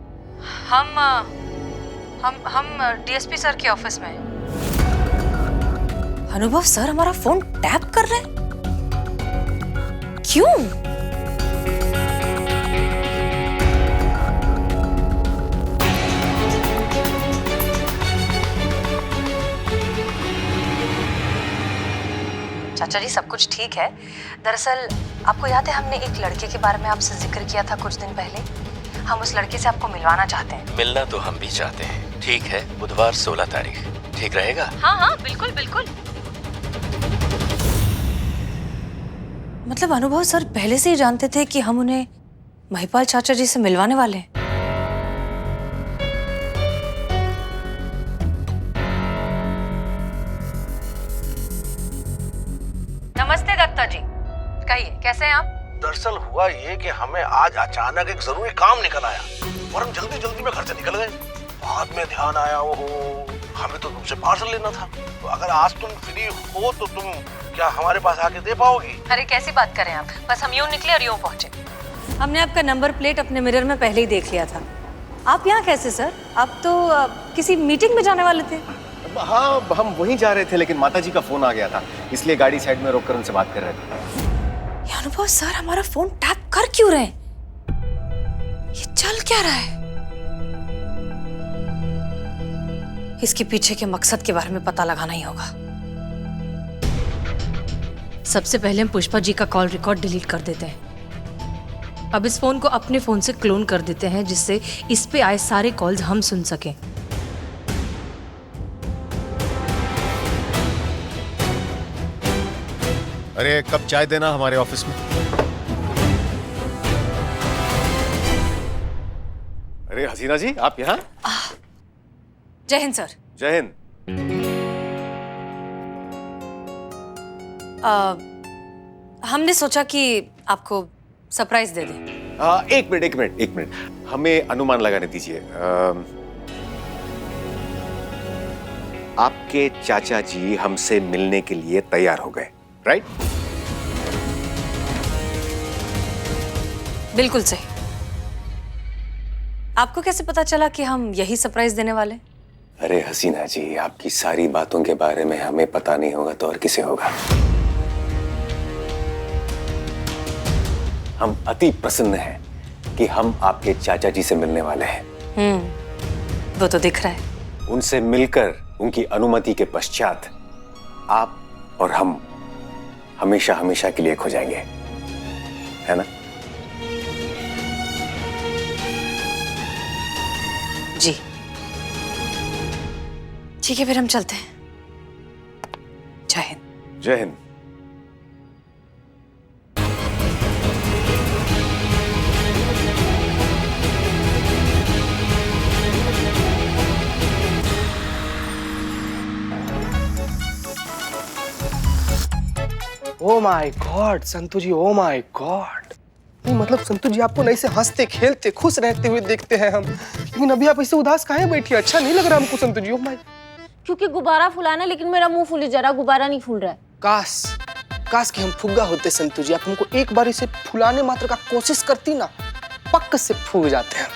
हम डीएसपी सर के ऑफिस में हैं। अनुभव सर हमारा फोन टैप कर रहे हैं, क्यों? चाचा जी, सब कुछ ठीक है। दरअसल आपको याद है, हमने एक लड़के के बारे में आपसे जिक्र किया था कुछ दिन पहले। हम उस लड़के से आपको मिलवाना चाहते हैं। मिलना तो हम भी चाहते हैं। ठीक है, बुधवार 16 तारीख ठीक रहेगा? हाँ हाँ, बिल्कुल बिल्कुल। मतलब अनुभव सर पहले से ही जानते थे कि हम उन्हें महिपाल चाचा जी से मिलवाने वाले हैं। नमस्ते दत्ता जी, कहिए कैसे हैं आप? दरअसल हुआ ये कि हमें आज अचानक एक जरूरी काम निकल आया और हम जल्दी जल्दी में घर से निकल गए। बाद में ध्यान आया, ओहो हमें तो तुमसे पार्सल लेना था। तो अगर आज तुम फ्री हो तो तुम क्या हमारे पास आके दे पाओगी? अरे कैसी बात करें आप, बस हम यूं निकले और यूं पहुंचे। हमने आपका नंबर प्लेट अपने मिरर में पहले ही देख लिया था। आप यहाँ कैसे सर? आप तो किसी मीटिंग में जाने वाले थे। हाँ, हम वहीं जा रहे थे, लेकिन माताजी का फोन आ गया था, इसलिए गाड़ी साइड में रोककर उनसे बात कर रहे थे। ये अनुभव सर हमारा फोन टैप कर क्यों रहे हैं? ये चल क्या रहा है? इसके पीछे के मकसद के बारे में पता लगाना ही होगा। सबसे पहले हम पुष्पा जी का कॉल रिकॉर्ड डिलीट कर देते हैं। अब इस फोन को अपने फोन से क्लोन कर देते हैं, जिससे इस पे आए सारे कॉल्स हम सुन सकें। अरे कब चाय देना हमारे ऑफिस में। अरे हसीना जी, आप यहाँ? जय हिंद सर। जय हिंद। हमने सोचा कि आपको सरप्राइज दे दें। एक मिनट, हमें अनुमान लगाने दीजिए। आपके चाचा जी हमसे मिलने के लिए तैयार हो गए, राइट? बिल्कुल सही। आपको कैसे पता चला कि हम यही सरप्राइज देने वाले? अरे हसीना जी, आपकी सारी बातों के बारे में हमें पता नहीं होगा तो और किसे होगा। हम अति प्रसन्न हैं कि हम आपके चाचा जी से मिलने वाले हैं। वो तो दिख रहा है। उनसे मिलकर उनकी अनुमति के पश्चात आप और हम हमेशा हमेशा के लिए खो जाएंगे, है ना? जी ठीक है, फिर हम चलते हैं। जय हिंद। जय हिंद। Oh my God Santu ji, oh my God. नहीं मतलब संतू जी, आपको नहीं से हंसते खेलते खुश रहते हुए देखते हैं हम, लेकिन अभी आप ऐसे उदास काहे बैठी? अच्छा नहीं लग रहा हमको संतू जी। ओ माय, क्योंकि गुब्बारा फुलाना, लेकिन मेरा मुंह फूले जा रहा, गुब्बारा नहीं फूल रहा है। काश काश कि हम फुग्गा होते संतू जी। आप हमको एक बार इसे फुलाने मात्र का कोशिश करती ना, पक्क से फूल जाते हैं।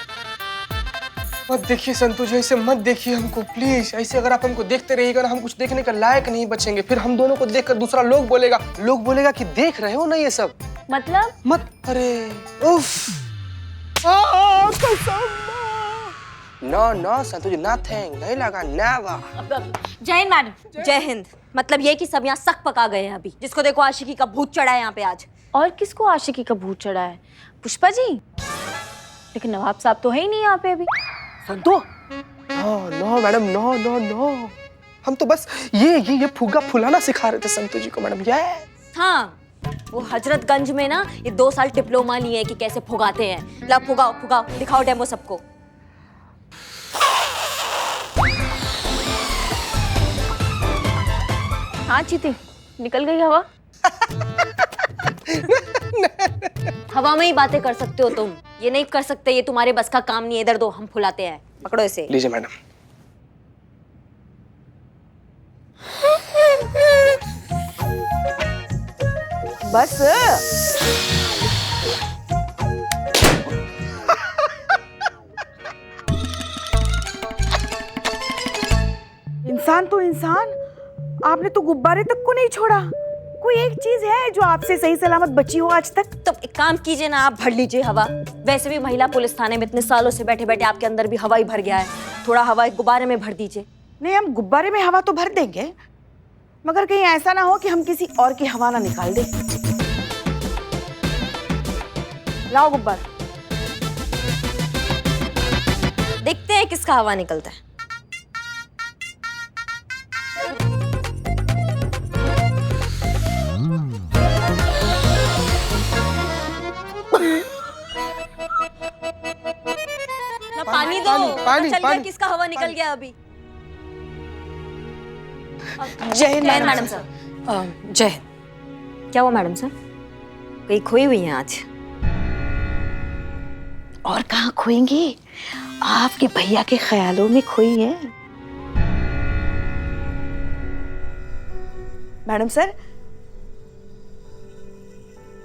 मत देखिए संतू जी, ऐसे मत देखिए हमको प्लीज। ऐसे अगर आप हमको देखते रहिएगा ना, हम कुछ देखने का लायक नहीं बचेंगे। फिर हम दोनों को देखकर दूसरा लोग बोलेगा कि देख रहे हो ना ये सब। मतलब मत, अरे उफ, नो संतू जी, नथिंग, नहीं लगा, नेवर। जय हिंद मैडम। जय हिंद। मतलब ये कि सब यहाँ सक पका गए हैं अभी। जिसको देखो आशिकी का भूत चढ़ा है यहाँ पे आज। और किसको आशिकी का भूत चढ़ा है? पुष्पा जी। लेकिन नवाब साहब तो है ही नहीं यहाँ पे अभी। संतो, नो मैडम, नो। हम तो बस ये फुग्गा फुलाना सिखा रहे थे संतू जी को मैडम। ये हाँ, वो हजरतगंज में ना ये 2 साल डिप्लोमा लिए कि कैसे फुगाते हैं। ला फुगाओ, दिखाओ डेमो सबको। हाँ चीती, निकल गई हवा। हवा में ही बातें कर सकते हो तुम, ये नहीं कर सकते, ये तुम्हारे बस का काम नहीं है। इधर दो, हम फुलाते हैं। पकड़ो इसे। लीजिए मैडम। बस इंसान तो इंसान, आपने तो गुब्बारे तक को नहीं छोड़ा। कोई एक चीज है जो आपसे सही सलामत बची हो आज तक? तो एक काम कीजिए ना, आप भर लीजिए हवा। वैसे भी महिला पुलिस थाने में इतने सालों से बैठे बैठे आपके अंदर भी हवा ही भर गया है। थोड़ा हवा गुब्बारे में भर दीजिए। नहीं, हम गुब्बारे में हवा तो भर देंगे, मगर कहीं ऐसा ना हो कि हम किसी और की हवा ना निकाल दें। लाओ गुब्बारा। देखते हैं किसका हवा निकलता है। ना पानी दो। पानी, चल गया किसका हवा निकल गया अभी। जय हिंद मैडम सर। जय हिंद। क्या हुआ मैडम सर? कहीं खोई हुई हैं आज? और कहाँ खोएंगी? आपके भैया के ख्यालों में खोई है। मैडम सर,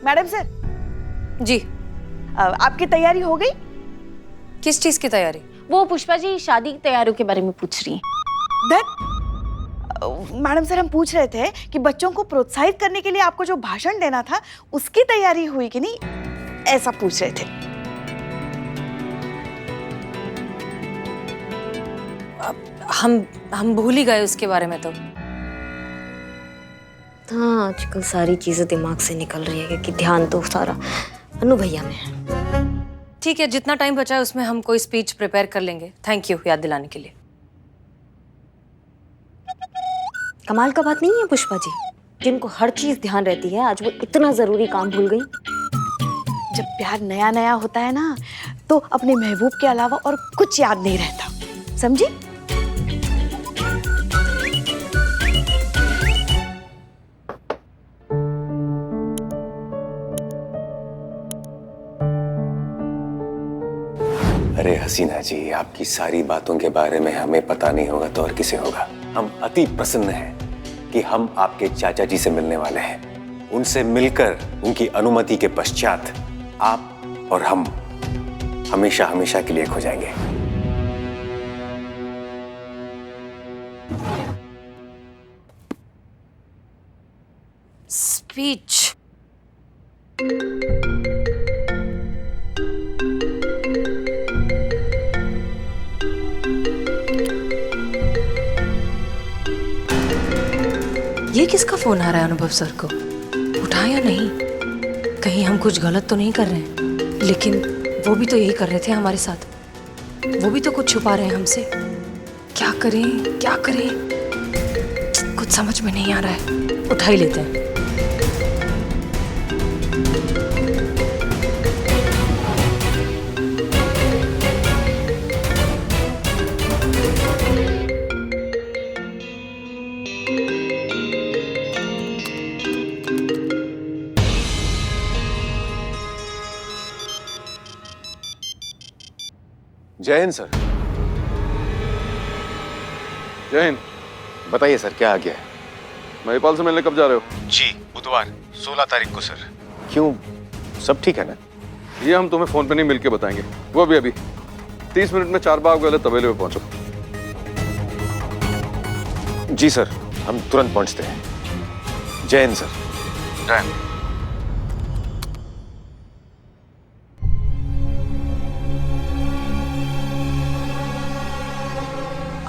मैडम सर जी, आपकी तैयारी हो गई? किस चीज की तैयारी? वो पुष्पा जी शादी की तैयारियों के बारे में पूछ रही हैं। मैडम सर, हम पूछ रहे थे कि बच्चों को प्रोत्साहित करने के लिए आपको जो भाषण देना था उसकी तैयारी हुई कि नहीं, ऐसा पूछ रहे थे। हम भूल ही गए उसके बारे में। तो हाँ, आजकल सारी चीजें दिमाग से निकल रही है क्योंकि ध्यान तो सारा अनु भैया में है। ठीक है, जितना टाइम बचा है उसमें हम कोई स्पीच प्रिपेयर कर लेंगे। थैंक यू याद दिलाने के लिए। कमाल का बात नहीं है पुष्पा जी, जिनको हर चीज ध्यान रहती है आज वो इतना जरूरी काम भूल गई। जब प्यार नया नया होता है ना, तो अपने महबूब के अलावा और कुछ याद नहीं रहता, समझी? अरे हसीना जी, आपकी सारी बातों के बारे में हमें पता नहीं होगा तो और किसे होगा। हम अति प्रसन्न हैं कि हम आपके चाचा जी से मिलने वाले हैं। उनसे मिलकर उनकी अनुमति के पश्चात आप और हम हमेशा हमेशा के लिए खो जाएंगे। स्पीच। ये किसका फोन आ रहा है अनुभव सर को? उठाया नहीं? कहीं हम कुछ गलत तो नहीं कर रहे हैं? लेकिन वो भी तो यही कर रहे थे हमारे साथ। वो भी तो कुछ छुपा रहे हैं हमसे। क्या करें क्या करें, कुछ समझ में नहीं आ रहा है। उठा ही लेते हैं। जय हिंद सर। जय हिंद। बताइए सर, क्या आ गया है? महिपाल से मिलने कब जा रहे हो? जी, बुधवार 16 तारीख को सर। क्यों, सब ठीक है ना? ये हम तुम्हें फोन पे नहीं मिलके बताएंगे, वो भी अभी 30 मिनट में 4 बाग वाले तबेले पे पहुंचो। जी सर, हम तुरंत पहुंचते हैं। जय हिंद सर। जय हिंद।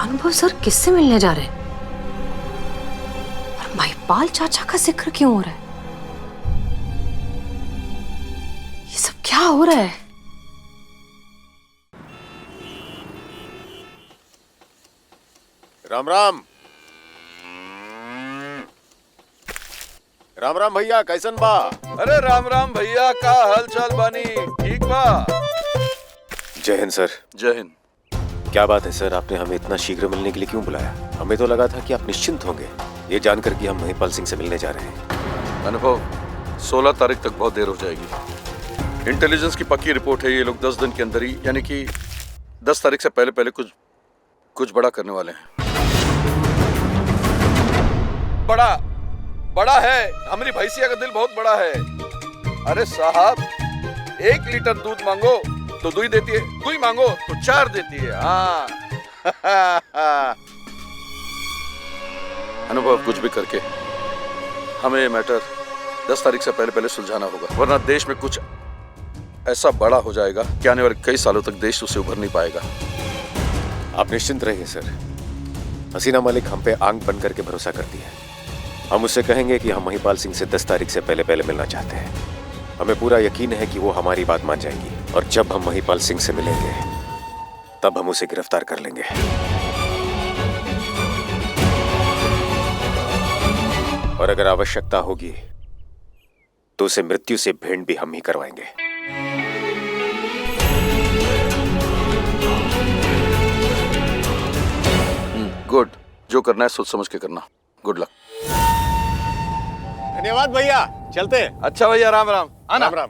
अनुभव सर किससे मिलने जा रहे हैं? और महिपाल चाचा का जिक्र क्यों हो रहा है? ये सब क्या हो रहा है? राम राम। राम राम भैया, कैसन बा? अरे राम राम भैया, का हाल चाल बानी? ठीक बा? जय हिंद सर। जय हिंद। क्या बात है सर, आपने हमें इतना शीघ्र मिलने के लिए क्यों बुलाया? हमें तो लगा था कि आप निश्चिंत होंगे, ये जानकर कि हम महिपाल सिंह से मिलने जा रहे हैं। अनुभव, 16 तारीख तक बहुत देर हो जाएगी। इंटेलिजेंस की पक्की रिपोर्ट है, ये लोग 10 दिन के अंदर ही, यानी कि 10 तारीख से पहले कुछ बड़ा करने वाले हैं। बड़ा है, हमारी भैंसिया का दिल बहुत बड़ा है। अरे साहब, 1 लीटर दूध मांगो तो 2 देती है, 2 मांगो तो 4 देती है। हाँ। अनुभव, कुछ भी करके हमें ये मैटर 10 तारीख से पहले सुलझाना होगा, वरना देश में कुछ ऐसा बड़ा हो जाएगा कि आने वाले कई सालों तक देश उससे उभर नहीं पाएगा। आप निश्चिंत रहिए सर, हसीना मलिक हम पे आंख बंद करके भरोसा करती है। हम उससे कहेंगे कि हम महिपाल सिंह से 10 तारीख से पहले मिलना चाहते हैं। हमें पूरा यकीन है कि वो हमारी बात मान जाएगी, और जब हम महिपाल सिंह से मिलेंगे तब हम उसे गिरफ्तार कर लेंगे। और अगर आवश्यकता होगी तो उसे मृत्यु से भेंट भी हम ही करवाएंगे। गुड, जो करना है सोच समझ के करना। Good luck. धन्यवाद भैया, चलते हैं। अच्छा भैया, राम राम। आना। राम राम।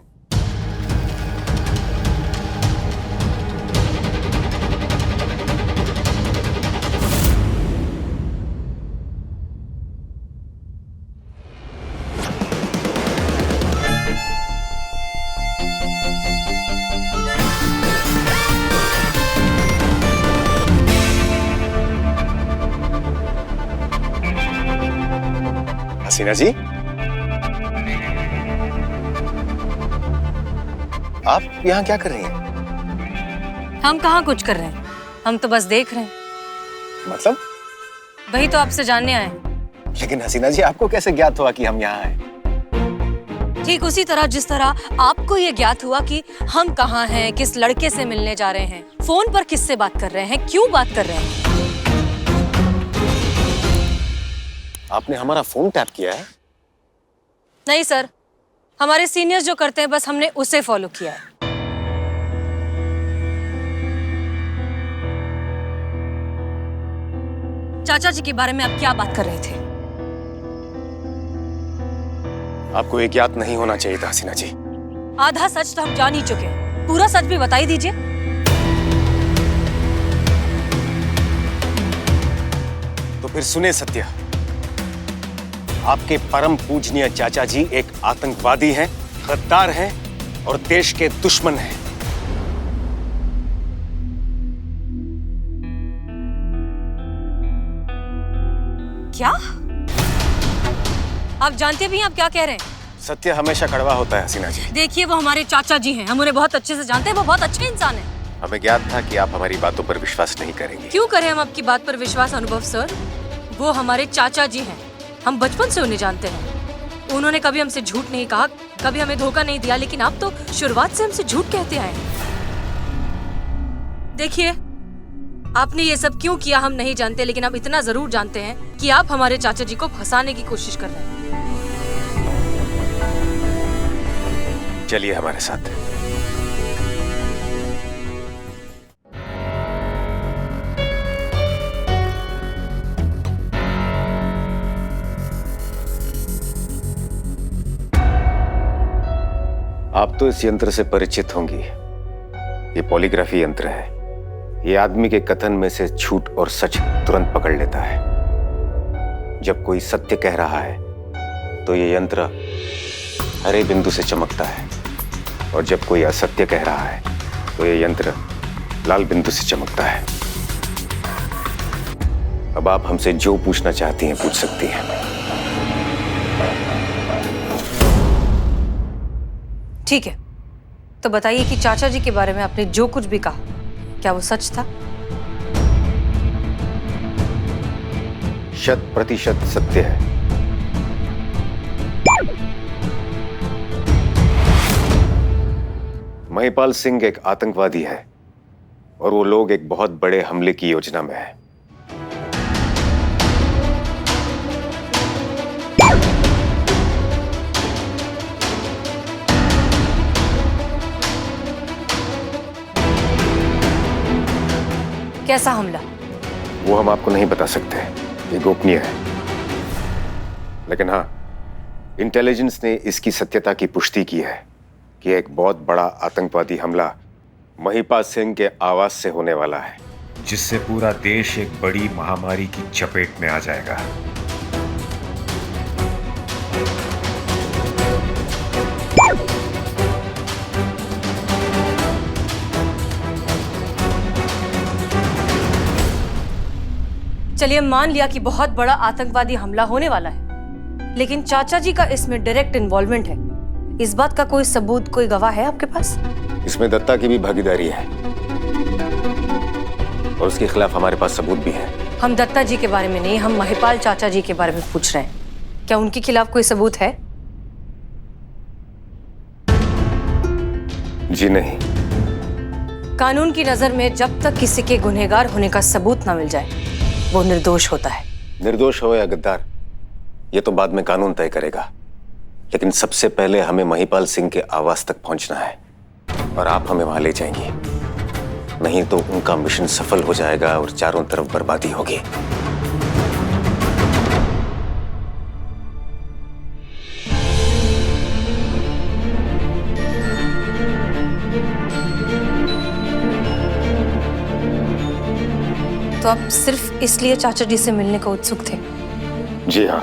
हसीना जी, आप यहाँ क्या कर रही हैं? हम कहाँ कुछ कर रहे हैं, हम तो बस देख रहे हैं। मतलब? वही तो आपसे जानने आए। लेकिन हसीना जी, आपको कैसे ज्ञात हुआ कि हम यहाँ आए? ठीक उसी तरह जिस तरह आपको ये ज्ञात हुआ कि हम कहाँ हैं, किस लड़के से मिलने जा रहे हैं, फोन पर किससे बात कर रहे हैं, क्यों बात कर रहे हैं। आपने हमारा फोन टैप किया है? नहीं सर, हमारे सीनियर्स जो करते हैं बस हमने उसे फॉलो किया है। चाचा जी के बारे में आप क्या बात कर रहे थे? आपको ये ज्ञात नहीं होना चाहिए था हसीना जी। आधा सच तो हम जान ही चुके हैं, पूरा सच भी बता ही दीजिए। तो फिर सुने सत्या, आपके परम पूजनीय चाचा जी एक आतंकवादी हैं, गद्दार हैं और देश के दुश्मन हैं। क्या आप जानते भी हैं आप क्या कह रहे हैं? सत्य हमेशा कड़वा होता है हसीना जी। देखिए वो हमारे चाचा जी हैं, हम उन्हें बहुत अच्छे से जानते हैं, वो बहुत अच्छे इंसान हैं। हमें ज्ञात था कि आप हमारी बातों पर विश्वास नहीं करेंगे। क्यों करें हम आपकी बात पर विश्वास अनुभव सर? वो हमारे चाचा जी हैं, हम बचपन से उन्हें जानते हैं। उन्होंने कभी हमसे झूठ नहीं कहा, कभी हमें धोखा नहीं दिया, लेकिन आप तो शुरुआत से हमसे झूठ कहते आए। देखिए आपने ये सब क्यों किया हम नहीं जानते, लेकिन हम इतना जरूर जानते हैं कि आप हमारे चाचा जी को फंसाने की कोशिश कर रहे हैं। चलिए हमारे साथ। आप तो इस यंत्र से परिचित होंगी। ये पॉलीग्राफी यंत्र है। ये आदमी के कथन में से झूठ और सच तुरंत पकड़ लेता है। जब कोई सत्य कह रहा है तो ये यंत्र हरे बिंदु से चमकता है, और जब कोई असत्य कह रहा है तो ये यंत्र लाल बिंदु से चमकता है। अब आप हमसे जो पूछना चाहती हैं पूछ सकती हैं। ठीक है, तो बताइए कि चाचा जी के बारे में आपने जो कुछ भी कहा, क्या वो सच था? 100% सत्य है। महिपाल सिंह एक आतंकवादी है और वो लोग एक बहुत बड़े हमले की योजना में है। कैसा हमला? वो हम आपको नहीं बता सकते, ये गोपनीय है। लेकिन हाँ, इंटेलिजेंस ने इसकी सत्यता की पुष्टि की है कि एक बहुत बड़ा आतंकवादी हमला महिपाल सिंह के आवास से होने वाला है, जिससे पूरा देश एक बड़ी महामारी की चपेट में आ जाएगा। चलिए मान लिया कि बहुत बड़ा आतंकवादी हमला होने वाला है, लेकिन चाचा जी का इसमें डायरेक्ट इन्वॉल्वमेंट है। इस बात का कोई सबूत, कोई गवाह है आपके पास? इसमें दत्ता की भी भागीदारी है और उसके खिलाफ हमारे पास सबूत भी है। हम दत्ता जी के बारे में नहीं, हम महिपाल चाचा जी के बारे में पूछ रहे हैं। क्या उनके खिलाफ कोई सबूत है? जी नहीं। कानून की नजर में जब तक किसी के गुनहगार होने का सबूत ना मिल जाए वो निर्दोष होता है। निर्दोष हो या गद्दार, ये तो बाद में कानून तय करेगा, लेकिन सबसे पहले हमें महिपाल सिंह के आवास तक पहुंचना है और आप हमें वहां ले जाएंगी। नहीं तो उनका मिशन सफल हो जाएगा और चारों तरफ बर्बादी होगी। तो आप सिर्फ इसलिए चाचा जी से मिलने को उत्सुक थे? जी हाँ।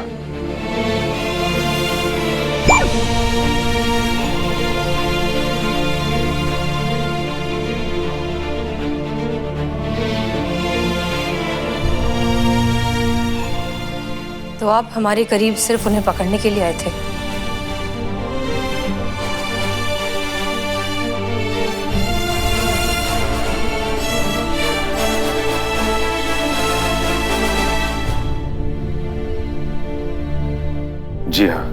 तो आप हमारे करीब सिर्फ उन्हें पकड़ने के लिए आए थे? जी हाँ।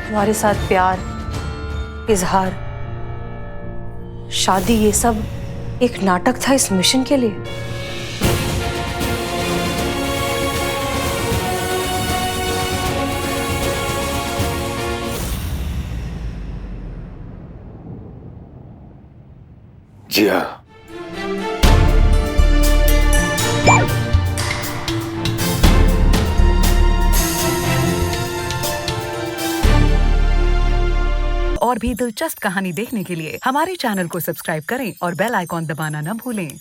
हमारे साथ प्यार, इजहार, शादी, ये सब एक नाटक था इस मिशन के लिए। जी हाँ। और भी दिलचस्प कहानी देखने के लिए हमारे चैनल को सब्सक्राइब करें और बेल आइकॉन दबाना न भूलें।